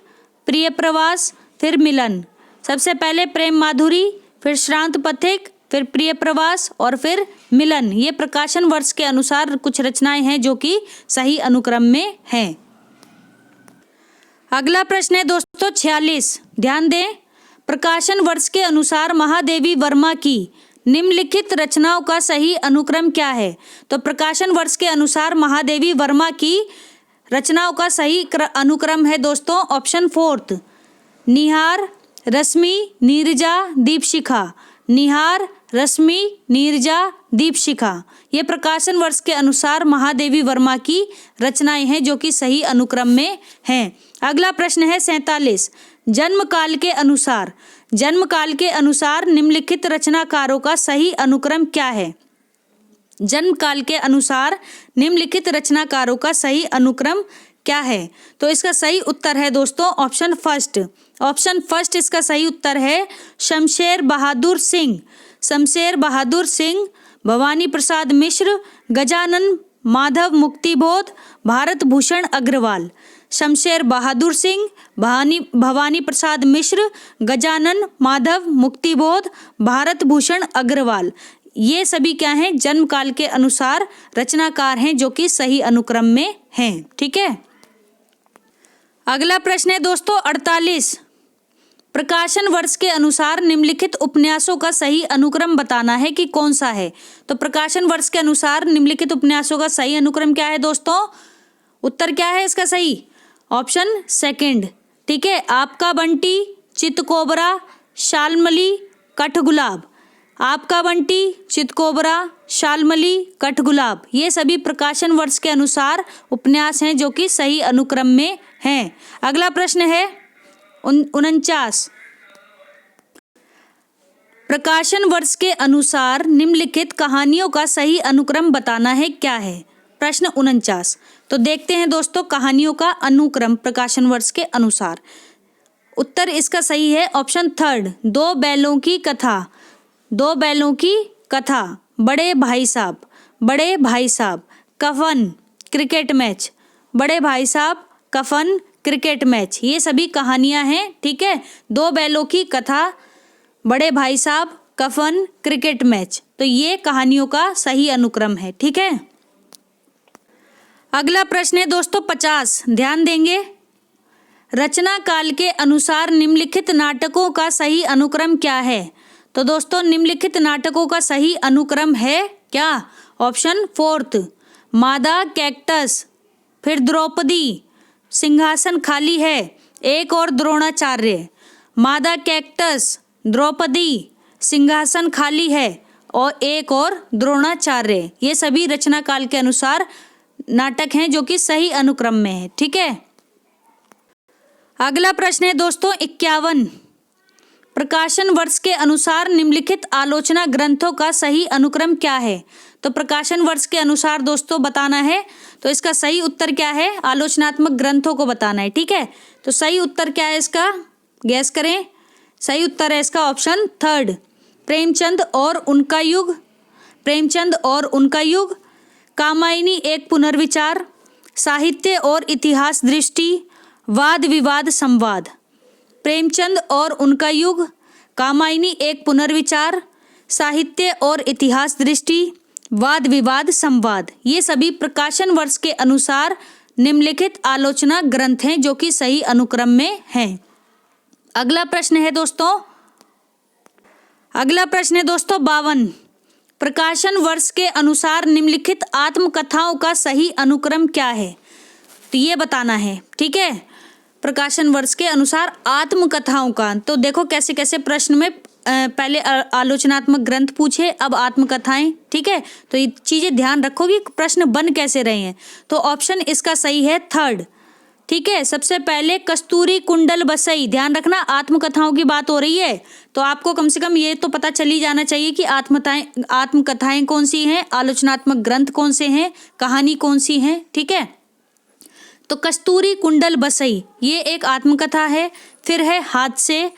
प्रिय प्रवास, फिर मिलन। सबसे पहले प्रेम माधुरी, फिर श्रांत पथिक, फिर प्रिय प्रवास और फिर मिलन। ये प्रकाशन वर्ष के अनुसार कुछ रचनाएं हैं जो कि सही अनुक्रम में हैं। अगला प्रश्न है दोस्तों 46, ध्यान दें। प्रकाशन वर्ष के अनुसार महादेवी वर्मा की निम्नलिखित रचनाओं का सही अनुक्रम क्या है। तो प्रकाशन वर्ष के अनुसार महादेवी वर्मा की रचनाओं का सही अनुक्रम है दोस्तों ऑप्शन फोर्थ, निहार, रश्मि, नीरजा, दीपशिखा। निहार, रश्मि, नीरजा, दीपशिखा, ये प्रकाशन वर्ष के अनुसार महादेवी वर्मा की रचनाएं हैं जो कि सही अनुक्रम में हैं। अगला प्रश्न है 47, जन्म काल जन्म काल के अनुसार निम्नलिखित रचनाकारों का सही अनुक्रम क्या है? जन्म काल के अनुसार निम्नलिखित रचनाकारों का सही अनुक्रम क्या है? तो इसका सही उत्तर है दोस्तों ऑप्शन फर्स्ट। ऑप्शन फर्स्ट इसका सही उत्तर है शमशेर बहादुर सिंह। शमशेर बहादुर सिंह, भवानी प्रसाद मिश्र, गजानन माधव मुक्तिबोध, भारत भूषण अग्रवाल। शमशेर बहादुर सिंह, भवानी प्रसाद मिश्र, गजानन माधव मुक्तिबोध, भारत भूषण अग्रवाल, ये सभी क्या हैं? जन्म काल के अनुसार रचनाकार हैं जो कि सही अनुक्रम में हैं। ठीक है, अगला प्रश्न है दोस्तों 48। प्रकाशन वर्ष के अनुसार निम्नलिखित उपन्यासों का सही अनुक्रम बताना है कि कौन सा है? तो प्रकाशन वर्ष के अनुसार निम्नलिखित उपन्यासों का सही अनुक्रम क्या है दोस्तों? उत्तर क्या है इसका सही? Option second. ठीक है, आपका बंटी, चितकोबरा, शालमली, कठगुलाब। आपका बंटी, चितकोबरा, शालमली, कठगुलाब, ये सभी प्रकाशन वर्ष के अनुसार उपन्यास हैं जो कि सही अनुक्रम में हैं। अगला प्रश्न है 49। प्रकाशन वर्ष के अनुसार निम्नलिखित कहानियों का सही अनुक्रम बताना है क्या है? प्रश्न 49। तो देखते हैं दोस्तों कहानियों का अनुक्रम प्रकाशन वर्ष के अनुसार। उत्तर इसका सही है ऑप्शन थर्ड, दो बैलों की कथा। दो बैलों की कथा, बड़े भाई साहब, बड़े भाई साहब, कफन, क्रिकेट मैच, बड़े भाई साहब, कफन, क्रिकेट मैच, ये सभी कहानियां हैं। ठीक है, दो बैलों की कथा, बड़े भाई साहब, कफन, क्रिकेट मैच, तो ये कहानियों का सही अनुक्रम है। ठीक है, अगला प्रश्न है दोस्तों 50। ध्यान देंगे, रचना काल के अनुसार निम्नलिखित नाटकों का सही अनुक्रम क्या है? तो दोस्तों निम्नलिखित नाटकों का सही अनुक्रम है क्या? ऑप्शन फोर्थ, मादा कैक्टस, फिर द्रौपदी, सिंहासन खाली है, एक और द्रोणाचार्य। मादा कैक्टस, द्रौपदी, सिंहासन खाली है और एक और द्रोणाचार्य, ये सभी रचना काल के अनुसार नाटक हैं जो कि सही अनुक्रम में है। ठीक है, अगला प्रश्न है दोस्तों 51। प्रकाशन वर्ष के अनुसार निम्नलिखित आलोचना ग्रंथों का सही अनुक्रम क्या है? तो प्रकाशन वर्ष के अनुसार दोस्तों बताना है, तो इसका सही उत्तर क्या है? आलोचनात्मक ग्रंथों को बताना है। ठीक है, तो सही उत्तर क्या है इसका? गैस करें। सही उत्तर है इसका ऑप्शन थर्ड, प्रेमचंद और उनका युग। प्रेमचंद और उनका युग, कामायनी एक पुनर्विचार, साहित्य और इतिहास दृष्टि, वाद विवाद संवाद। प्रेमचंद और उनका युग, कामायनी एक पुनर्विचार, साहित्य और इतिहास दृष्टि, वाद विवाद संवाद, ये सभी प्रकाशन वर्ष के अनुसार निम्नलिखित आलोचना ग्रंथ हैं जो कि सही अनुक्रम में हैं। अगला प्रश्न है दोस्तों 52। प्रकाशन वर्ष के अनुसार निम्नलिखित आत्मकथाओं का सही अनुक्रम क्या है? तो ये बताना है। ठीक है, प्रकाशन वर्ष के अनुसार आत्मकथाओं का, तो देखो कैसे कैसे प्रश्न में पहले आलोचनात्मक ग्रंथ पूछे, अब आत्मकथाएं। ठीक है, तो ये चीजें ध्यान रखो कि प्रश्न बन कैसे रहे हैं। तो ऑप्शन इसका सही है थर्ड। ठीक है, सबसे पहले कस्तूरी कुंडल बसई, ध्यान रखना आत्मकथाओं की बात हो रही है, तो आपको कम से कम ये तो पता चल ही जाना चाहिए कि आत्मकथाएं कौन सी हैं, आलोचनात्मक ग्रंथ कौन से हैं, कहानी कौन सी हैं। ठीक है, तो कस्तूरी कुंडल बसई ये एक आत्मकथा है, फिर है हादसे,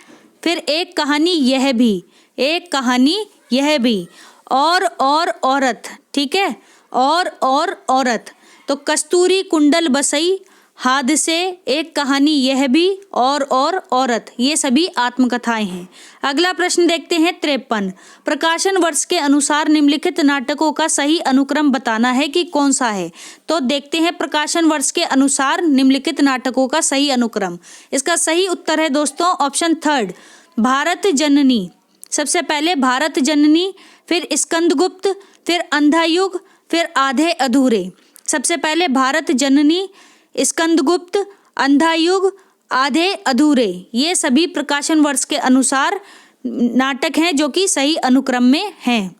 फिर एक कहानी यह भी, एक कहानी यह भी, और औरत। ठीक है, और औरत, तो कस्तूरी कुंडल बसई, हादसे, एक कहानी यह भी, और औरत, ये सभी आत्मकथाएं हैं। अगला प्रश्न देखते हैं 53। प्रकाशन वर्ष के अनुसार निम्नलिखित नाटकों का सही अनुक्रम बताना है कि कौन सा है? तो देखते हैं प्रकाशन वर्ष के अनुसार निम्नलिखित नाटकों का सही अनुक्रम। इसका सही उत्तर है दोस्तों ऑप्शन थर्ड, भारत जननी। सबसे पहले भारत जननी, फिर स्कंदगुप्त, फिर अंधा युग, फिर आधे अधूरे। सबसे पहले भारत जननी, स्कंदगुप्त, अंधा युग, आधे अधूरे, ये सभी प्रकाशन वर्ष के अनुसार नाटक हैं जो कि सही अनुक्रम में हैं।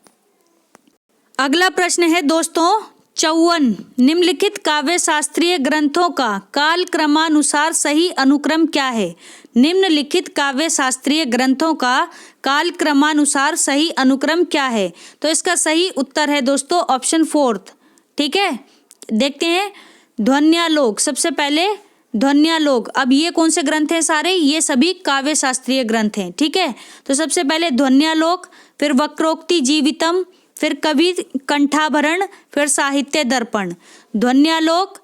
अगला प्रश्न है दोस्तों 54 निम्नलिखित काव्य शास्त्रीय ग्रंथों का काल क्रमानुसार सही अनुक्रम क्या है? निम्नलिखित काव्य शास्त्रीय ग्रंथों का काल क्रमानुसार सही अनुक्रम क्या है? तो इसका सही उत्तर है दोस्तों ऑप्शन 4। ठीक है, देखते हैं। ध्वन्यालोक, सबसे पहले ध्वन्यालोक। अब ये कौन से ग्रंथ हैं सारे? ये सभी काव्य शास्त्रीय ग्रंथ हैं। ठीक है, तो सबसे पहले ध्वन्यालोक, फिर वक्रोक्ति जीवितम, फिर कवि कंठाभरण, फिर साहित्य दर्पण। ध्वन्यालोक,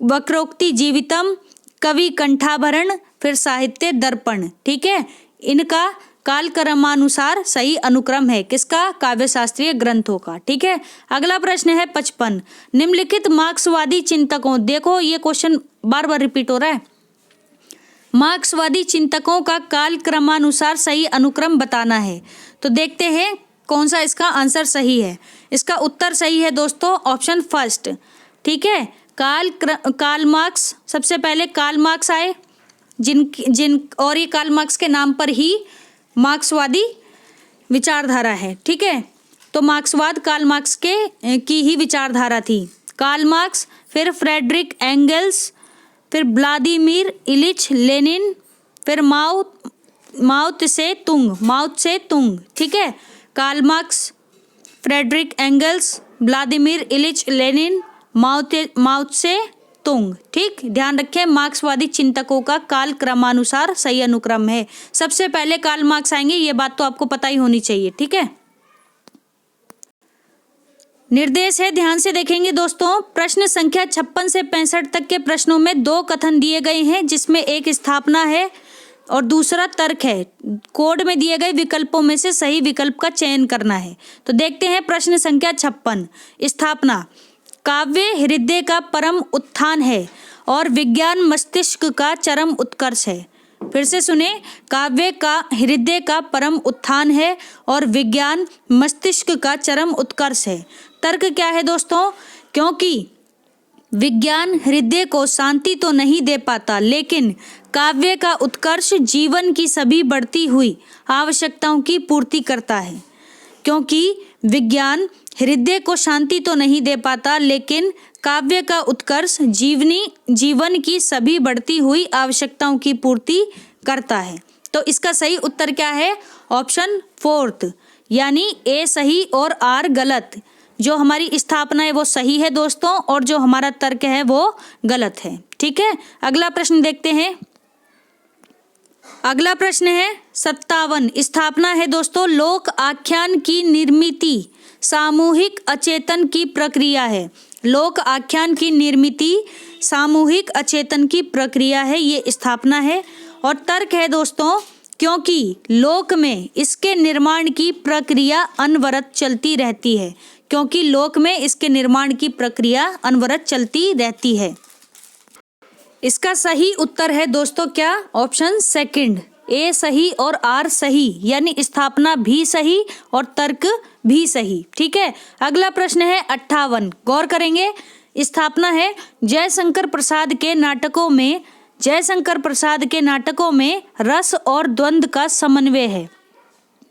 वक्रोक्ति जीवितम, कवि कंठाभरण, फिर साहित्य दर्पण। ठीक है, इनका काल क्रमानुसार सही अनुक्रम है। किसका? काव्य शास्त्रीय ग्रंथों का। ठीक है, अगला प्रश्न है 55 निम्नलिखित मार्क्सवादी चिंतकों, देखो ये क्वेश्चन बार बार रिपीट हो रहा है। मार्क्सवादी चिंतकों का काल क्रमानुसार सही अनुक्रम बताना है। तो देखते हैं कौन सा इसका आंसर सही है। इसका उत्तर सही है दोस्तों ऑप्शन फर्स्ट। ठीक है, कार्ल मार्क्स, सबसे पहले कार्ल मार्क्स आए, और ये कार्ल मार्क्स के नाम पर ही मार्क्सवादी विचारधारा है। ठीक है, तो मार्क्सवाद कार्ल मार्क्स की ही विचारधारा थी। कार्ल मार्क्स, फिर फ्रेडरिक एंगल्स, फिर व्लादिमीर इलिच लेनिन, फिर माओ त्से तुंग। ठीक है, Karl Marx, Friedrich Engels, Vladimir Ilyich Lenin, Mao Tse Tung. ठीक, ध्यान रखें मार्क्सवादी चिंतकों का काल क्रमानुसार सही अनुक्रम है। सबसे पहले कार्ल मार्क्स आएंगे, ये बात तो आपको पता ही होनी चाहिए। ठीक है, निर्देश है, ध्यान से देखेंगे दोस्तों। प्रश्न संख्या 56 से 65 तक के प्रश्नों में 2 कथन दिए गए हैं, जिसमें एक स्थापना है और दूसरा तर्क है। कोड में दिए गए विकल्पों में से सही विकल्प का चयन करना है। तो देखते हैं प्रश्न संख्या 56। स्थापना, काव्य हृदय का परम उत्थान है और विज्ञान मस्तिष्क का चरम उत्कर्ष है। फिर से सुने, काव्य का हृदय का परम उत्थान है और विज्ञान मस्तिष्क का चरम उत्कर्ष है। तर्क क्या है दोस्तों? क्योंकि विज्ञान हृदय को शांति तो नहीं दे पाता, लेकिन काव्य का उत्कर्ष जीवन की सभी बढ़ती हुई आवश्यकताओं की पूर्ति करता है। क्योंकि विज्ञान हृदय को शांति तो नहीं दे पाता, लेकिन काव्य का उत्कर्ष जीवन की सभी बढ़ती हुई आवश्यकताओं की पूर्ति करता है। तो इसका सही उत्तर क्या है? ऑप्शन 4, यानी ए सही और आर गलत। जो हमारी स्थापना है वो सही है दोस्तों, और जो हमारा तर्क है वो गलत है। ठीक है, अगला प्रश्न देखते हैं। अगला प्रश्न है 57। स्थापना है दोस्तों, लोक आख्यान की निर्मिति सामूहिक अचेतन की प्रक्रिया है। लोक आख्यान की निर्मिति सामूहिक अचेतन की प्रक्रिया है, ये स्थापना है। और तर्क है दोस्तों, क्योंकि लोक में इसके निर्माण की प्रक्रिया अनवरत चलती रहती है। क्योंकि लोक में इसके निर्माण की प्रक्रिया अनवरत चलती रहती है। इसका सही उत्तर है दोस्तों क्या? ऑप्शन सेकंड, ए सही और आर सही, यानी स्थापना भी सही और तर्क भी सही। ठीक है, अगला प्रश्न है 58, गौर करेंगे। स्थापना है, जयशंकर प्रसाद के नाटकों में रस और द्वंद्व का समन्वय है।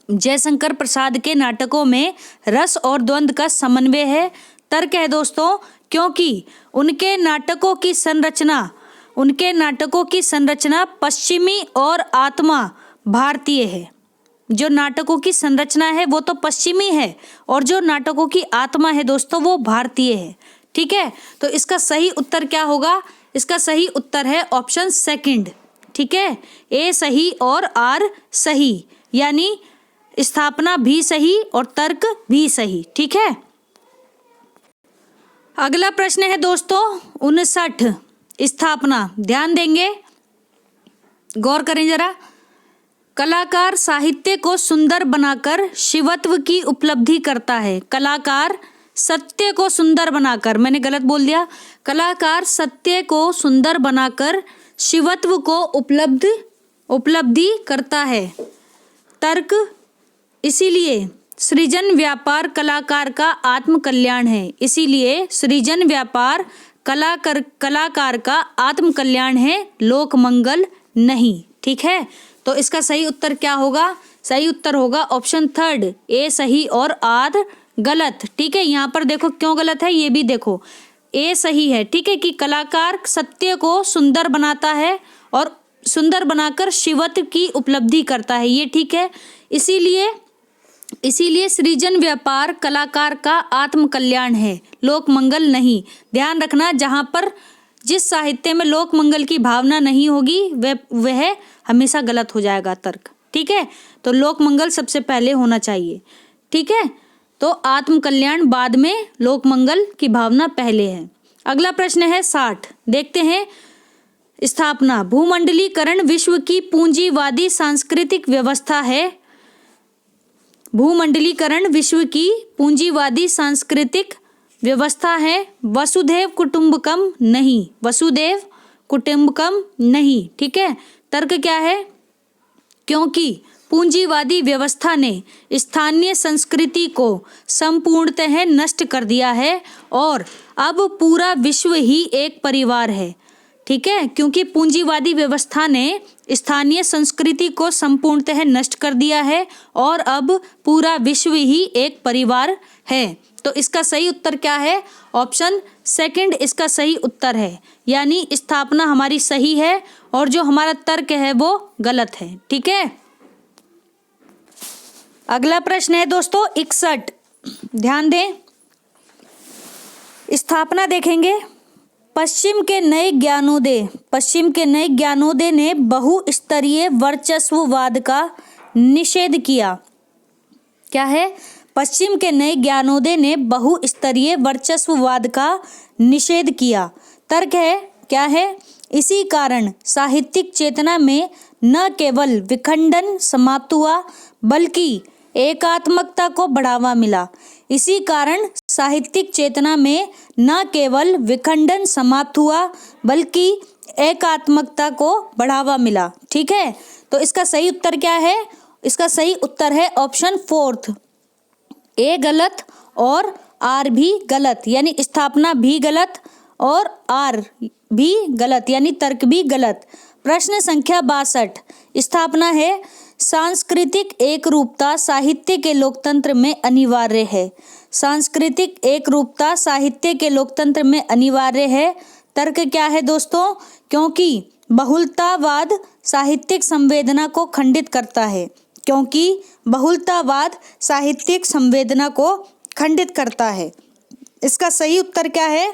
जयशंकर प्रसाद के नाटकों में रस और द्वंद्व का समन्वय है। तर्क है दोस्तों, क्योंकि उनके नाटकों की संरचना पश्चिमी और आत्मा भारतीय है। जो नाटकों की संरचना है वो तो पश्चिमी है, और जो नाटकों की आत्मा है दोस्तों वो भारतीय है। ठीक है, तो इसका सही उत्तर क्या होगा? इसका सही उत्तर है ऑप्शन सेकंड। ठीक है, ए सही और आर सही, यानी स्थापना भी सही और तर्क भी सही। ठीक है, अगला प्रश्न है दोस्तों 59। स्थापना, ध्यान देंगे, गौर करें जरा। कलाकार साहित्य को सुंदर बनाकर शिवत्व की उपलब्धि करता है। कलाकार सत्य को सुंदर बनाकर, मैंने गलत बोल दिया, कलाकार सत्य को सुंदर बनाकर शिवत्व को उपलब्धि करता है। तर्क, इसीलिए सृजन व्यापार कलाकार का आत्म कल्याण है। इसीलिए सृजन व्यापार कलाकार का आत्म कल्याण है, लोक मंगल नहीं। ठीक है, तो इसका सही उत्तर क्या होगा? सही उत्तर होगा ऑप्शन 3, ए सही और आर गलत। ठीक है, यहाँ पर देखो क्यों गलत है, ये भी देखो। ए सही है। ठीक है, कि कलाकार सत्य को सुंदर बनाता है और सुंदर बनाकर शिवत्व की उपलब्धि करता है, ये ठीक है। इसीलिए सृजन व्यापार कलाकार का आत्म कल्याण है, लोक मंगल नहीं। ध्यान रखना, जहाँ पर जिस साहित्य में लोक मंगल की भावना नहीं होगी वह हमेशा गलत हो जाएगा तर्क। ठीक है, तो लोक मंगल सबसे पहले होना चाहिए। ठीक है, तो आत्म कल्याण बाद में, लोक मंगल की भावना पहले है। अगला प्रश्न है 60, देखते हैं। स्थापना। भूमंडलीकरण विश्व की पूंजीवादी सांस्कृतिक व्यवस्था है। भूमंडलीकरण विश्व की पूंजीवादी सांस्कृतिक व्यवस्था है। वसुधैव कुटुंबकम नहीं, वसुधैव कुटुंबकम नहीं। ठीक है, तर्क क्या है? क्योंकि पूंजीवादी व्यवस्था ने स्थानीय संस्कृति को संपूर्णतः नष्ट कर दिया है और अब पूरा विश्व ही एक परिवार है। ठीक है, क्योंकि पूंजीवादी व्यवस्था ने स्थानीय संस्कृति को संपूर्णतः नष्ट कर दिया है और अब पूरा विश्व ही एक परिवार है। तो इसका सही उत्तर क्या है? ऑप्शन सेकंड इसका सही उत्तर है, यानी स्थापना हमारी सही है और जो हमारा तर्क है वो गलत है। ठीक है, अगला प्रश्न है दोस्तों 61, ध्यान दें। स्थापना देखेंगे। पश्चिम के नए ज्ञानोदय ने बहुस्तरीय वर्चस्ववाद का निषेध किया। क्या है? पश्चिम के नए ज्ञानोदय ने बहुस्तरीय वर्चस्ववाद का निषेध किया। तर्क है क्या है? इसी कारण साहित्यिक चेतना में न केवल विखंडन समाप्त हुआ बल्कि एकात्मकता को बढ़ावा मिला। इसी कारण साहित्यिक चेतना में न केवल विखंडन समाप्त हुआ बल्कि एकात्मकता को बढ़ावा मिला। ठीक है, तो इसका सही उत्तर क्या है? इसका सही उत्तर है ऑप्शन फोर्थ, ए गलत और आर भी गलत, यानी स्थापना भी गलत और आर भी गलत, यानी तर्क भी गलत। प्रश्न संख्या 62, स्थापना है। सांस्कृतिक एकरूपता साहित्य के लोकतंत्र में अनिवार्य है। सांस्कृतिक एकरूपता साहित्य के लोकतंत्र में अनिवार्य है। तर्क क्या है दोस्तों? क्योंकि बहुलतावाद साहित्यिक संवेदना को खंडित करता है। क्योंकि बहुलतावाद साहित्यिक संवेदना को खंडित करता है। इसका सही उत्तर क्या है?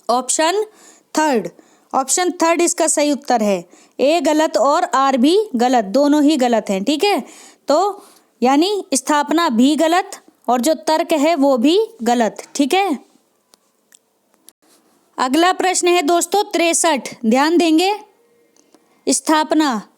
Option third. ऑप्शन थर्ड इसका सही उत्तर है। ए गलत और आर भी गलत, दोनों ही गलत हैं। ठीक है, तो यानी स्थापना भी गलत और जो तर्क है वो भी गलत। ठीक है, अगला प्रश्न है दोस्तों 63, ध्यान देंगे। स्थापना।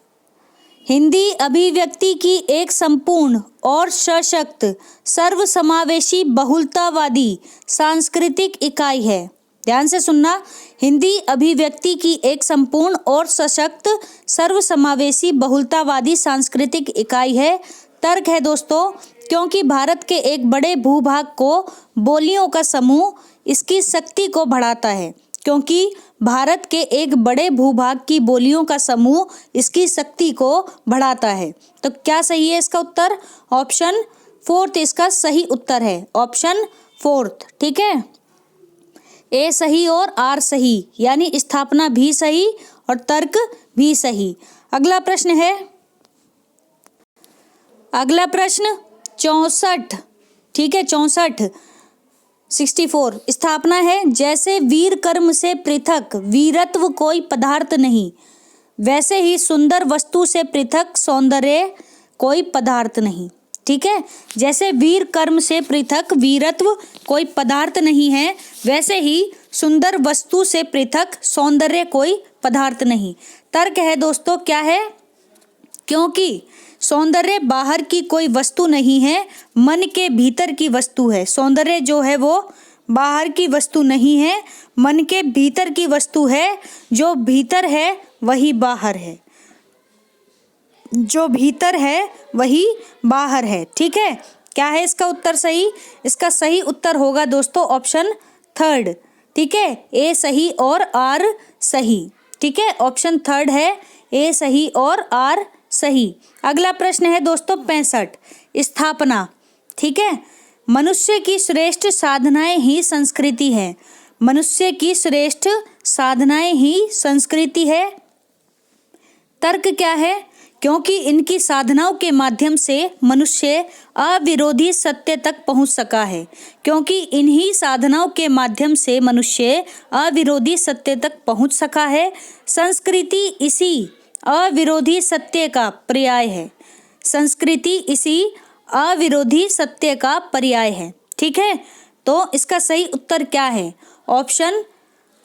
हिंदी अभिव्यक्ति की एक संपूर्ण और सशक्त सर्वसमावेशी बहुलतावादी सांस्कृतिक इकाई है। ध्यान से सुनना, हिंदी अभिव्यक्ति की एक संपूर्ण और सशक्त सर्वसमावेशी बहुलतावादी सांस्कृतिक इकाई है। तर्क है दोस्तों, क्योंकि भारत के एक बड़े भूभाग को बोलियों का समूह इसकी शक्ति को बढ़ाता है। क्योंकि भारत के एक बड़े भूभाग की बोलियों का समूह इसकी शक्ति को बढ़ाता है। तो क्या सही है इसका उत्तर? ऑप्शन फोर्थ इसका सही उत्तर है, ऑप्शन फोर्थ। ठीक है, ए सही और आर सही, यानी स्थापना भी सही और तर्क भी सही। अगला प्रश्न है, अगला प्रश्न 64। ठीक है, 64 64। स्थापना है। जैसे वीर कर्म से पृथक वीरत्व कोई पदार्थ नहीं, वैसे ही सुंदर वस्तु से पृथक सौंदर्य कोई पदार्थ नहीं। ठीक है, जैसे वीर कर्म से पृथक वीरत्व कोई पदार्थ नहीं है, वैसे ही सुंदर वस्तु से पृथक सौंदर्य कोई पदार्थ नहीं। तर्क है दोस्तों क्या है? क्योंकि सौंदर्य बाहर की कोई वस्तु नहीं है, मन के भीतर की वस्तु है। सौंदर्य जो है वो बाहर की वस्तु नहीं है, मन के भीतर की वस्तु है। जो भीतर है वही बाहर है, जो भीतर है वही बाहर है। ठीक है, क्या है इसका उत्तर सही? इसका सही उत्तर होगा दोस्तों ऑप्शन थर्ड। ठीक है, ए सही और आर सही। ठीक है, ऑप्शन थर्ड है, ए सही और आर सही। अगला प्रश्न है दोस्तों 65, स्थापना। ठीक है, मनुष्य की श्रेष्ठ साधनाएं ही संस्कृति है। मनुष्य की श्रेष्ठ साधनाएं ही संस्कृति है। तर्क क्या है? क्योंकि इनकी साधनाओं के माध्यम से मनुष्य अविरोधी सत्य तक पहुंच सका है। क्योंकि इन्हीं साधनाओं के माध्यम से मनुष्य अविरोधी सत्य तक पहुंच सका है। संस्कृति इसी अविरोधी सत्य का पर्याय है। संस्कृति इसी अविरोधी सत्य का पर्याय है। ठीक है, तो इसका सही उत्तर क्या है? ऑप्शन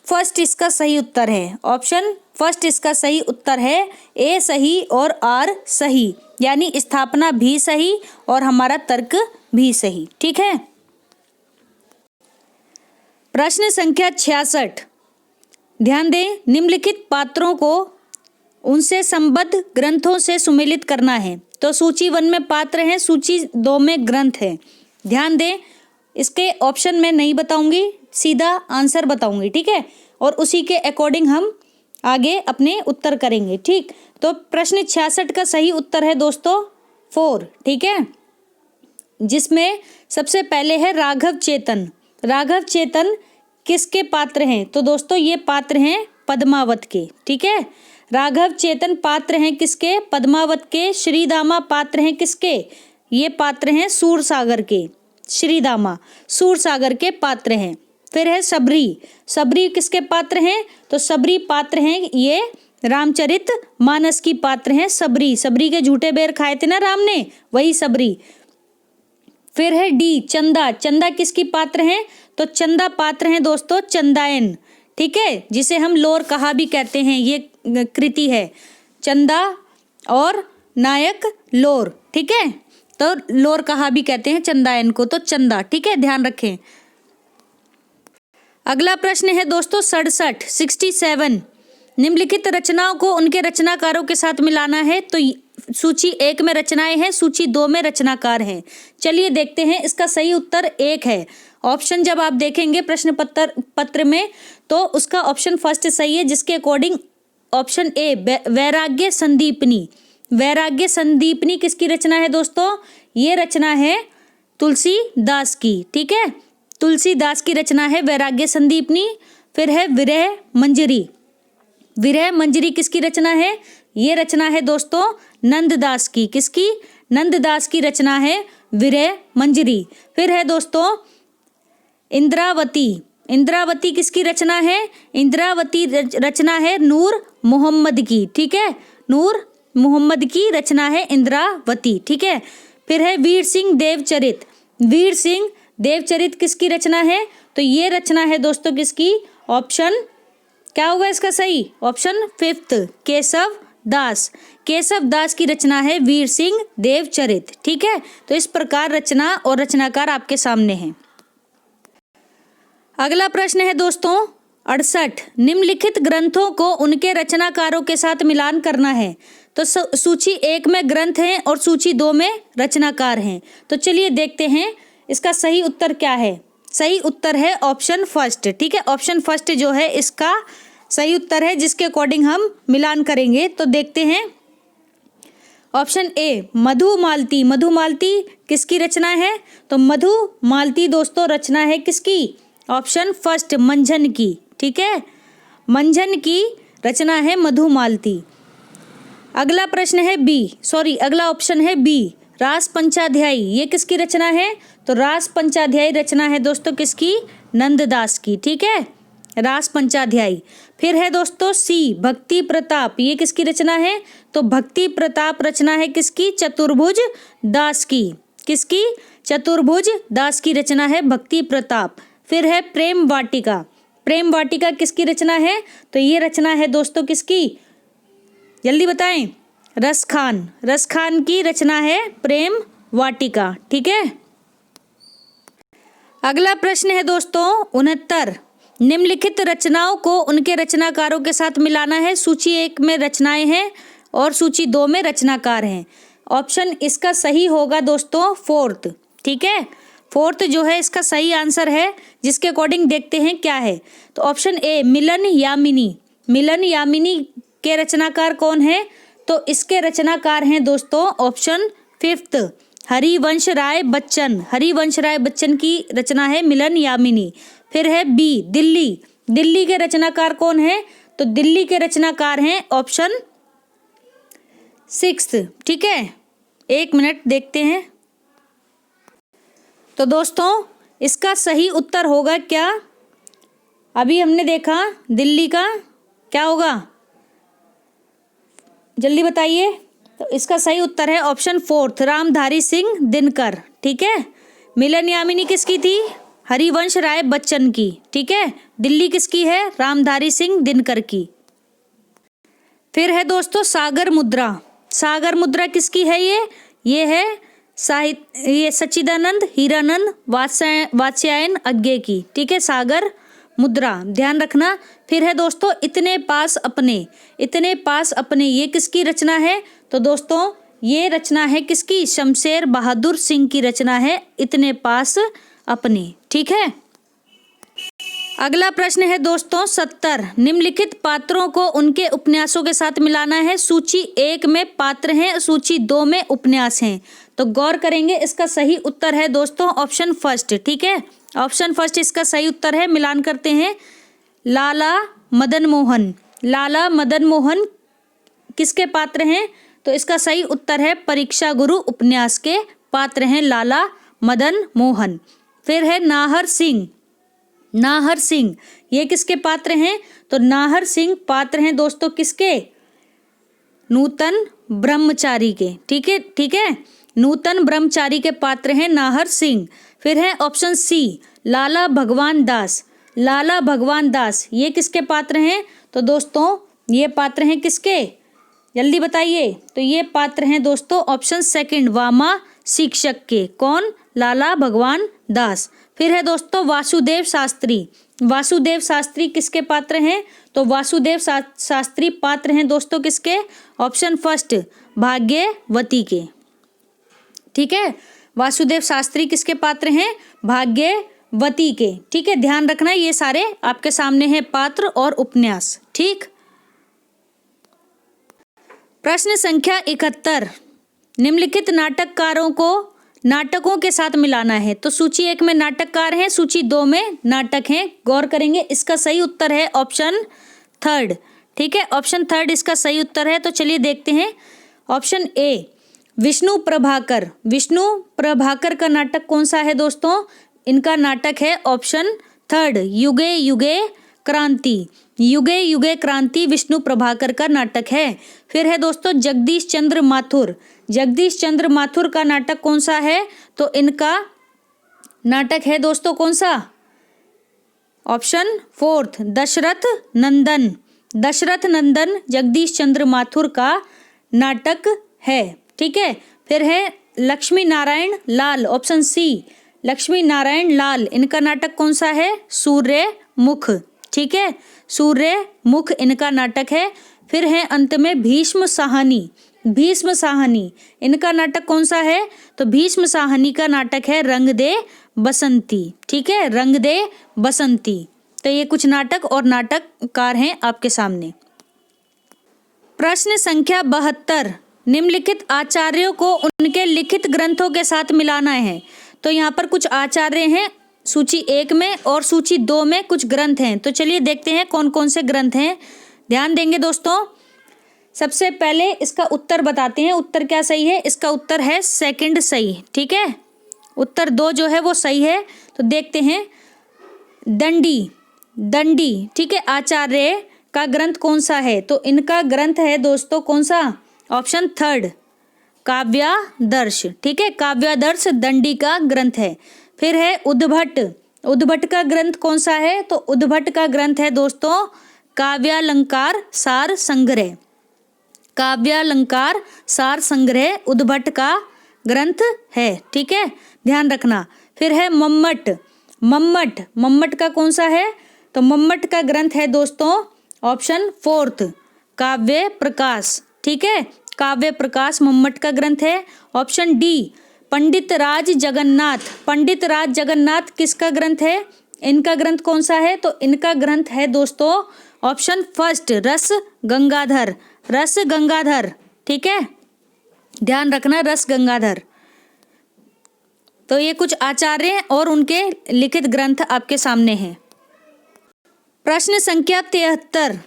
फर्स्ट इसका सही उत्तर है। ऑप्शन फर्स्ट इसका सही उत्तर है। ए सही और आर सही, यानी स्थापना भी सही और हमारा तर्क भी सही। ठीक है, प्रश्न संख्या 66। ध्यान दें, निम्नलिखित पात्रों को उनसे संबद्ध ग्रंथों से सुमेलित करना है। तो सूची 1 में पात्र हैं, सूची 2 में ग्रंथ है। ध्यान दें, इसके ऑप्शन में नहीं बताऊंगी, सीधा आंसर बताऊंगी। ठीक है, और उसी के अकॉर्डिंग हम आगे अपने उत्तर करेंगे। ठीक, तो प्रश्न 66 का सही उत्तर है दोस्तों 4। ठीक है, जिसमें सबसे पहले है राघव चेतन। राघव चेतन किसके पात्र हैं? तो दोस्तों ये पात्र हैं पद्मावत के। ठीक है, राघव चेतन पात्र हैं किसके? पद्मावत के। श्रीदामा पात्र हैं किसके? ये पात्र हैं सूरसागर के। श्रीदामा सूरसागर के पात्र हैं। फिर है सबरी। सबरी किसके पात्र हैं? तो सबरी पात्र हैं ये रामचरित मानस की पात्र हैं सबरी। सबरी के झूठे बेर खाए थे ना राम ने, वही सबरी। फिर है डी चंदा। चंदा किसकी पात्र हैं? तो चंदा पात्र हैं दोस्तों चंदायन। ठीक है, जिसे हम लोर कहा भी कहते हैं, ये कृति है चंदा और नायक लोर। ठीक है, तो लोर कहा भी कहते हैं चंदायन को, तो चंदा। ठीक है, ध्यान रखें। अगला प्रश्न है दोस्तों 67। निम्नलिखित रचनाओं को उनके रचनाकारों के साथ मिलाना है। तो सूची 1 में रचनाएं हैं, सूची 2 में रचनाकार हैं। चलिए देखते हैं, इसका सही उत्तर 1 है। ऑप्शन जब आप देखेंगे प्रश्न पत्र में तो उसका ऑप्शन फर्स्ट सही है, जिसके अकॉर्डिंग ऑप्शन ए वैराग्य संदीपनी। वैराग्य संदीपनी किसकी रचना है दोस्तों? ये रचना है तुलसीदास की। ठीक है, तुलसीदास की रचना है वैराग्य संदीपनी। फिर है विरह मंजरी। विरह मंजरी किसकी रचना है? ये रचना है दोस्तों नंददास की। किसकी? नंददास की रचना है विरह मंजरी। फिर है दोस्तों इंद्रावती। इंद्रावती किसकी रचना है? इंद्रावती रचना है नूर मोहम्मद की। ठीक है, नूर मोहम्मद की रचना है इंद्रावती। ठीक है, फिर है वीर सिंह देवचरित। वीर सिंह देवचरित किसकी रचना है? तो ये रचना है दोस्तों किसकी? ऑप्शन क्या होगा इसका सही? ऑप्शन 5 केशव दास। केशव दास की रचना है वीर सिंह देवचरित। ठीक है, तो इस प्रकार रचना और रचनाकार आपके सामने हैं। अगला प्रश्न है दोस्तों 68। निम्नलिखित ग्रंथों को उनके रचनाकारों के साथ मिलान करना है। तो सूची 1 में ग्रंथ हैं और सूची 2 में रचनाकार हैं। तो चलिए देखते हैं इसका सही उत्तर क्या है। सही उत्तर है ऑप्शन फर्स्ट। ठीक है, ऑप्शन फर्स्ट जो है इसका सही उत्तर है, जिसके अकॉर्डिंग हम मिलान करेंगे। तो देखते हैं ऑप्शन ए मधुमालती। मधुमालती किसकी रचना है? तो मधुमालती दोस्तों रचना है किसकी? ऑप्शन फर्स्ट मंझन की। ठीक है, मंझन की रचना है मधुमालती। अगला प्रश्न है अगला ऑप्शन है बी रास पंचाध्यायी। ये किसकी रचना है? तो रास पंचाध्यायी रचना है दोस्तों किसकी? नंददास की। ठीक है, रास पंचाध्यायी। फिर है दोस्तों सी भक्ति प्रताप। ये किसकी रचना है? तो भक्ति प्रताप रचना है किसकी? चतुर्भुज दास की। किसकी? चतुर्भुज दास की रचना है भक्ति प्रताप। फिर है प्रेम वाटिका। प्रेम वाटिका किसकी रचना है? तो ये रचना है दोस्तों किसकी? जल्दी बताएं। रसखान। रसखान की रचना है प्रेम वाटिका। ठीक है, अगला प्रश्न है दोस्तों 69। निम्नलिखित रचनाओं को उनके रचनाकारों के साथ मिलाना है। सूची 1 में रचनाएं हैं और सूची 2 में रचनाकार हैं। ऑप्शन इसका सही होगा दोस्तों 4th। ठीक है, 4th जो है इसका सही आंसर है, जिसके अकॉर्डिंग देखते हैं क्या है। तो ऑप्शन ए मिलन यामिनी। मिलन यामिनी के रचनाकार कौन है? तो इसके रचनाकार हैं दोस्तों ऑप्शन 5th हरिवंश राय बच्चन, हरिवंश राय बच्चन की रचना है मिलन यामिनी। फिर है बी दिल्ली, दिल्ली के रचनाकार कौन है? तो दिल्ली के रचनाकार हैं ऑप्शन 6। ठीक है, 1 मिनट देखते हैं। तो दोस्तों इसका सही उत्तर होगा क्या? अभी हमने देखा दिल्ली का, क्या होगा जल्दी बताइए। तो इसका सही उत्तर है ऑप्शन 4 रामधारी सिंह दिनकर। ठीक है, मिलन यामिनी किसकी थी? हरिवंश राय बच्चन की। ठीक है, दिल्ली किसकी है? रामधारी सिंह दिनकर की। फिर है दोस्तों सागर मुद्रा, सागर मुद्रा किसकी है? ये है ये सच्चिदानंद हीरानंद वात्स्यायन अज्ञे की। ठीक है, सागर मुद्रा ध्यान रखना। फिर है दोस्तों इतने पास अपने, इतने पास अपने, ये किसकी रचना है? तो दोस्तों ये रचना है किसकी? शमशेर बहादुर सिंह की रचना है इतने पास अपने। ठीक है, अगला प्रश्न है दोस्तों 70। निम्नलिखित पात्रों को उनके उपन्यासों के साथ मिलाना है। सूची 1 में पात्र हैं, सूची 2 में उपन्यास हैं। तो गौर करेंगे, इसका सही उत्तर है दोस्तों ऑप्शन 1। ठीक है, ऑप्शन 1 इसका सही उत्तर है। मिलान करते हैं। लाला मदन मोहन, लाला मदन मोहन किसके पात्र हैं? तो इसका सही उत्तर है परीक्षा गुरु उपन्यास के पात्र हैं लाला मदन मोहन। फिर है नाहर सिंह, नाहर सिंह ये किसके पात्र हैं? तो नाहर सिंह पात्र हैं दोस्तों किसके? नूतन ब्रह्मचारी के। ठीक है, ठीक है, नूतन ब्रह्मचारी के पात्र हैं नाहर सिंह। फिर है ऑप्शन सी लाला भगवान दास, लाला भगवान दास ये किसके पात्र हैं? तो दोस्तों ये पात्र हैं किसके? जल्दी बताइए। तो ये पात्र हैं दोस्तों ऑप्शन 2 वामा शिक्षक के। कौन? लाला भगवान दास। फिर है दोस्तों वासुदेव शास्त्री, वासुदेव शास्त्री किसके पात्र हैं? तो वासुदेव शास्त्री पात्र हैं दोस्तों किसके? ऑप्शन 1 भाग्यवती के। ठीक है, वासुदेव शास्त्री किसके पात्र हैं? भाग्यवती के। ठीक है, ध्यान रखना ये सारे आपके सामने हैं पात्र और उपन्यास। ठीक, प्रश्न संख्या 71। निम्नलिखित नाटककारों को नाटकों के साथ मिलाना है। तो सूची 1 में नाटककार हैं, सूची 2 में नाटक हैं। गौर करेंगे, इसका सही उत्तर है ऑप्शन 3। ठीक है, ऑप्शन 3 इसका सही उत्तर है। तो चलिए देखते हैं। ऑप्शन ए विष्णु प्रभाकर, विष्णु प्रभाकर का नाटक कौन सा है दोस्तों? इनका नाटक है ऑप्शन 3 युगे युगे क्रांति, युगे युगे क्रांति विष्णु प्रभाकर का नाटक है। फिर है दोस्तों जगदीश चंद्र माथुर, जगदीश चंद्र माथुर का नाटक कौन सा है? तो इनका नाटक है दोस्तों कौन सा? ऑप्शन 4 दशरथ नंदन, दशरथ नंदन जगदीश चंद्र माथुर का नाटक है। ठीक है, फिर है लक्ष्मी नारायण लाल, ऑप्शन सी लक्ष्मी नारायण लाल इनका नाटक कौन सा है? सूर्यमुख। ठीक है, सूर्यमुख इनका नाटक है। फिर है अंत में भीष्म साहनी, भीष्म साहनी इनका नाटक कौन सा है? तो भीष्म साहनी का नाटक है रंग दे बसंती। ठीक है, रंग दे बसंती। तो ये कुछ नाटक और नाटककार हैं आपके सामने। प्रश्न संख्या 72। निम्नलिखित आचार्यों को उनके लिखित ग्रंथों के साथ मिलाना है। तो यहाँ पर कुछ आचार्य हैं सूची 1 में और सूची 2 में कुछ ग्रंथ हैं। तो चलिए देखते हैं कौन कौन से ग्रंथ हैं। ध्यान देंगे दोस्तों। सबसे पहले इसका उत्तर बताते हैं। उत्तर क्या सही है? इसका उत्तर है 2 सही। ठीक है, उत्तर 2 जो है वो सही है। तो देखते हैं दंडी, दंडी ठीक है आचार्य का ग्रंथ कौन सा है? तो इनका ग्रंथ है दोस्तों कौन सा? ऑप्शन 3 काव्यादर्श। ठीक है, काव्यादर्श दंडी का ग्रंथ है। फिर है उद्भट, उद्भट का ग्रंथ कौन सा है? तो उद्भट का ग्रंथ है दोस्तों काव्यालंकार सार संग्रह, काव्यालंकार सार संग्रह उद्भट का ग्रंथ है। ठीक है, ध्यान रखना। फिर है मम्मट, मम्मट, मम्मट का कौन सा है? तो मम्मट का ग्रंथ है दोस्तों ऑप्शन 4 काव्य प्रकाश। ठीक है, काव्य प्रकाश मम्मट का ग्रंथ है। ऑप्शन डी पंडित राज जगन्नाथ, पंडित राज जगन्नाथ किसका ग्रंथ है? इनका ग्रंथ कौन सा है? तो इनका ग्रंथ है दोस्तों ऑप्शन 1 रस गंगाधर, रस गंगाधर। ठीक है, ध्यान रखना रस गंगाधर। तो ये कुछ आचार्य और उनके लिखित ग्रंथ आपके सामने हैं। प्रश्न संख्या 73,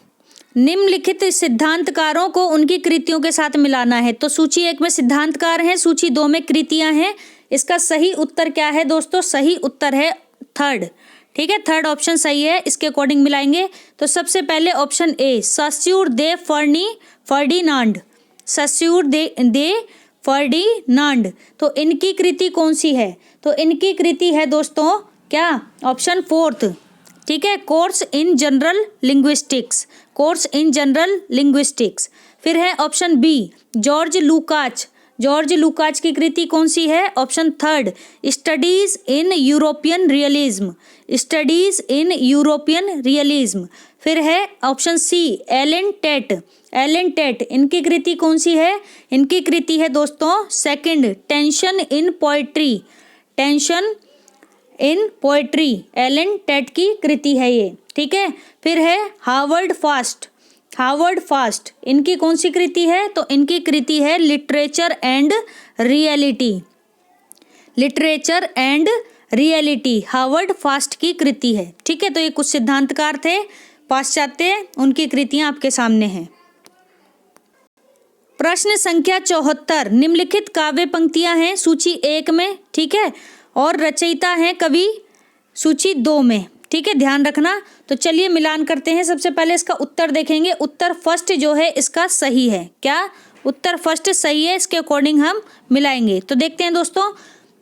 निम्नलिखित सिद्धांतकारों को उनकी कृतियों के साथ मिलाना है। तो सूची 1 में सिद्धांतकार हैं, सूची 2 में कृतियां हैं। इसका सही उत्तर क्या है दोस्तों? सही उत्तर है थर्ड। ठीक है, थर्ड ऑप्शन सही है, इसके अकॉर्डिंग मिलाएंगे। तो सबसे पहले option A, Saussure they Ferdinand, Saussure they Ferdinand. तो इनकी कृति कौन सी है? तो इनकी कृति है दोस्तों क्या? ऑप्शन 4, ठीक है, course in general linguistics, course in general linguistics. फिर है option B, George Lukacs, George Lukacs की कृति कौन सी है? Option 3, studies in European realism, studies in European realism. फिर है option C, Allen Tate, Allen Tate, इनकी कृति कौन सी है? इनकी कृति है दोस्तों 2, tension in poetry, tension in poetry, Allen Tate की कृति है ये। ठीक है, फिर है हावर्ड फास्ट, हावर्ड फास्ट, इनकी कौन सी कृति है? तो इनकी कृति है literature and reality, literature and reality, Howard Fast की कृति है। ठीक है, तो ये कुछ सिद्धांतकार थे पाश्चात्य, उनकी कृतियां आपके सामने हैं। प्रश्न संख्या 74, निम्नलिखित काव्य पंक्तियां हैं सूची 1 में, ठीक है, और रचयिता हैं कवि सूची 2 में। ठीक है, ध्यान रखना। तो चलिए मिलान करते हैं। सबसे पहले इसका उत्तर देखेंगे। उत्तर फर्स्ट जो है इसका सही है। क्या? उत्तर फर्स्ट सही है, इसके अकॉर्डिंग हम मिलाएंगे। तो देखते हैं दोस्तों,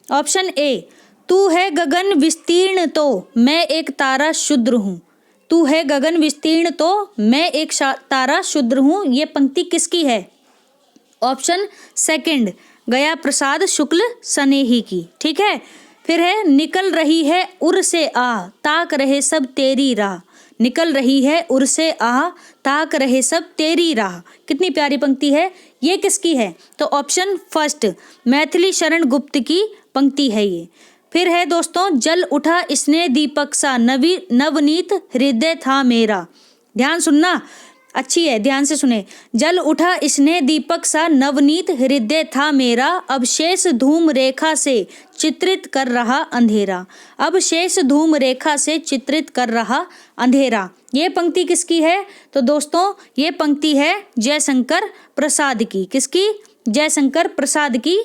ऑप्शन ए, तू है गगन विस्तीर्ण तो मैं एक तारा शूद्र हूँ, तू है गगन विस्तीर्ण तो मैं एक तारा शूद्र हूँ, ये पंक्ति किसकी है? ऑप्शन सेकंड, गया प्रसाद शुक्ल सनेही की। ठीक है, फिर है निकल रही है उर से आ ताक रहे सब तेरी राह, निकल रही है उर से आ ताक रहे सब तेरी राह, कितनी प्यारी पंक्ति है। ये किसकी है? तो ऑप्शन फर्स्ट, मैथिली शरण गुप्त की पंक्ति है ये। फिर है दोस्तों, जल उठा स्नेह दीपक सा नवनीत हृदय था मेरा, ध्यान सुनना, अच्छी है, ध्यान से सुने। जल उठा स्नेह दीपक सा नवनीत हृदय था मेरा, अब शेष धूम रेखा से चित्रित कर रहा अंधेरा, अब शेष धूम रेखा से चित्रित कर रहा अंधेरा। ये पंक्ति किसकी है? तो दोस्तों ये पंक्ति है जयशंकर प्रसाद की। किसकी? जयशंकर प्रसाद की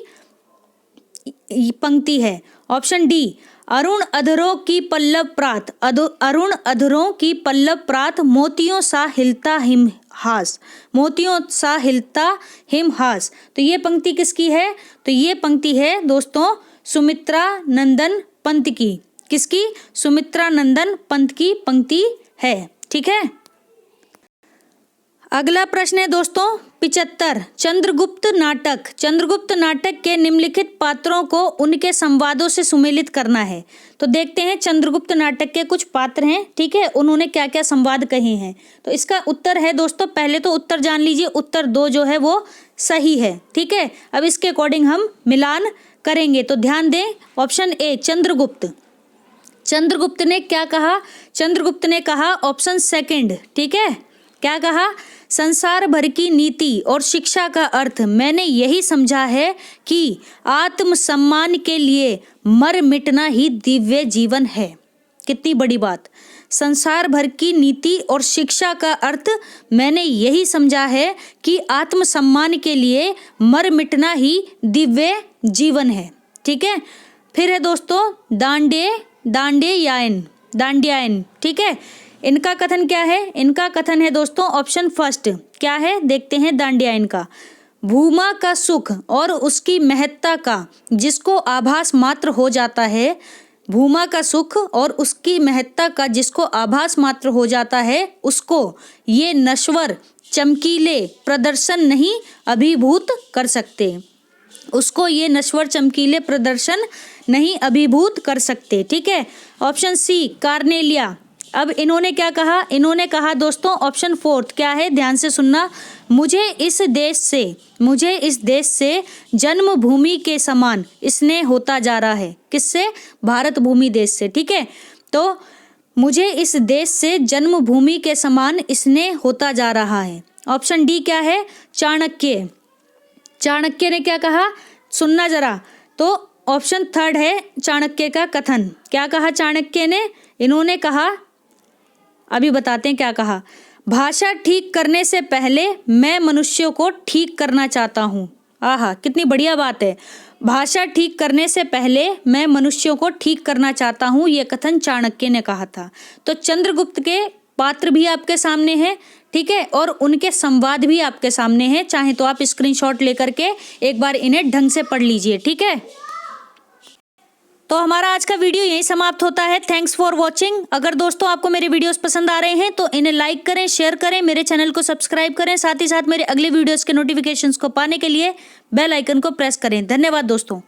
पंक्ति है। ऑप्शन डी, अरुण अधरों की पल्लव प्रात, अरुण अधरों की पल्लव प्रात मोतियों सा हिलता हिमहास, मोतियों सा हिलता हिमहास। तो ये पंक्ति किसकी है? तो ये पंक्ति है दोस्तों सुमित्रा नंदन पंत की। किसकी? सुमित्रा नंदन पंत की पंक्ति है। ठीक है, अगला प्रश्न है दोस्तों 75, चंद्रगुप्त नाटक, चंद्रगुप्त नाटक के निम्नलिखित पात्रों को उनके संवादों से सुमेलित करना है। तो देखते हैं चंद्रगुप्त नाटक के कुछ पात्र हैं, ठीक है, उन्होंने क्या क्या संवाद कहे हैं। तो इसका उत्तर है दोस्तों, पहले तो उत्तर जान लीजिए, उत्तर 2 जो है वो सही है। ठीक है, अब इसके अकॉर्डिंग हम मिलान करेंगे। तो ध्यान दें, ऑप्शन ए, चंद्रगुप्त, चंद्रगुप्त ने क्या कहा? चंद्रगुप्त ने कहा ऑप्शन सेकंड, ठीक है, क्या कहा? संसार भर की नीति और शिक्षा का अर्थ मैंने यही समझा है कि आत्मसम्मान के लिए मर मिटना ही दिव्य जीवन है। कितनी बड़ी बात। संसार भर की नीति और शिक्षा का अर्थ मैंने यही समझा है कि आत्मसम्मान के लिए मर मिटना ही दिव्य जीवन है। ठीक है, फिर है दोस्तों दांड्यायन, ठीक है, इनका कथन क्या है? इनका कथन है दोस्तों ऑप्शन फर्स्ट, क्या है देखते हैं दांड्यायन का। भूमा का सुख और उसकी महत्ता का जिसको आभास मात्र हो जाता है, भूमा का सुख और उसकी महत्ता का जिसको आभास मात्र हो जाता है, उसको ये नश्वर चमकीले प्रदर्शन नहीं अभिभूत कर सकते, उसको ये नश्वर चमकीले प्रदर्शन नहीं अभिभूत कर सकते। ठीक है, ऑप्शन सी, कार्नेलिया। अब इन्होंने क्या कहा? इन्होंने कहा दोस्तों ऑप्शन फोर्थ, क्या है ध्यान से सुनना, मुझे इस देश से जन्मभूमि के समान स्नेह होता जा रहा है। किससे? भारत भूमि देश से। ठीक है, तो मुझे इस देश से जन्मभूमि के समान स्नेह होता जा रहा है। ऑप्शन डी क्या है? चाणक्य। चाणक्य ने क्या कहा? सुनना जरा, तो ऑप्शन थर्ड है चाणक्य का कथन। क्या कहा चाणक्य ने? इन्होंने कहा, अभी बताते हैं क्या कहा। भाषा ठीक करने से पहले मैं मनुष्यों को ठीक करना चाहता हूँ। आहा, कितनी बढ़िया बात है। भाषा ठीक करने से पहले मैं मनुष्यों को ठीक करना चाहता हूँ, ये कथन चाणक्य ने कहा था। तो चंद्रगुप्त के पात्र भी आपके सामने हैं, ठीक है, और उनके संवाद भी आपके सामने हैं। चाहे तो आप स्क्रीनशॉट लेकर के एक बार इन्हें ढंग से पढ़ लीजिए, ठीक है। तो हमारा आज का वीडियो यहीं समाप्त होता है। Thanks for watching. अगर दोस्तों आपको मेरे वीडियोस पसंद आ रहे हैं तो इन्हें लाइक करें, शेयर करें, मेरे चैनल को सब्सक्राइब करें, साथ ही साथ मेरे अगले वीडियोस के नोटिफिकेशंस को पाने के लिए बेल आइकन को प्रेस करें। धन्यवाद दोस्तों।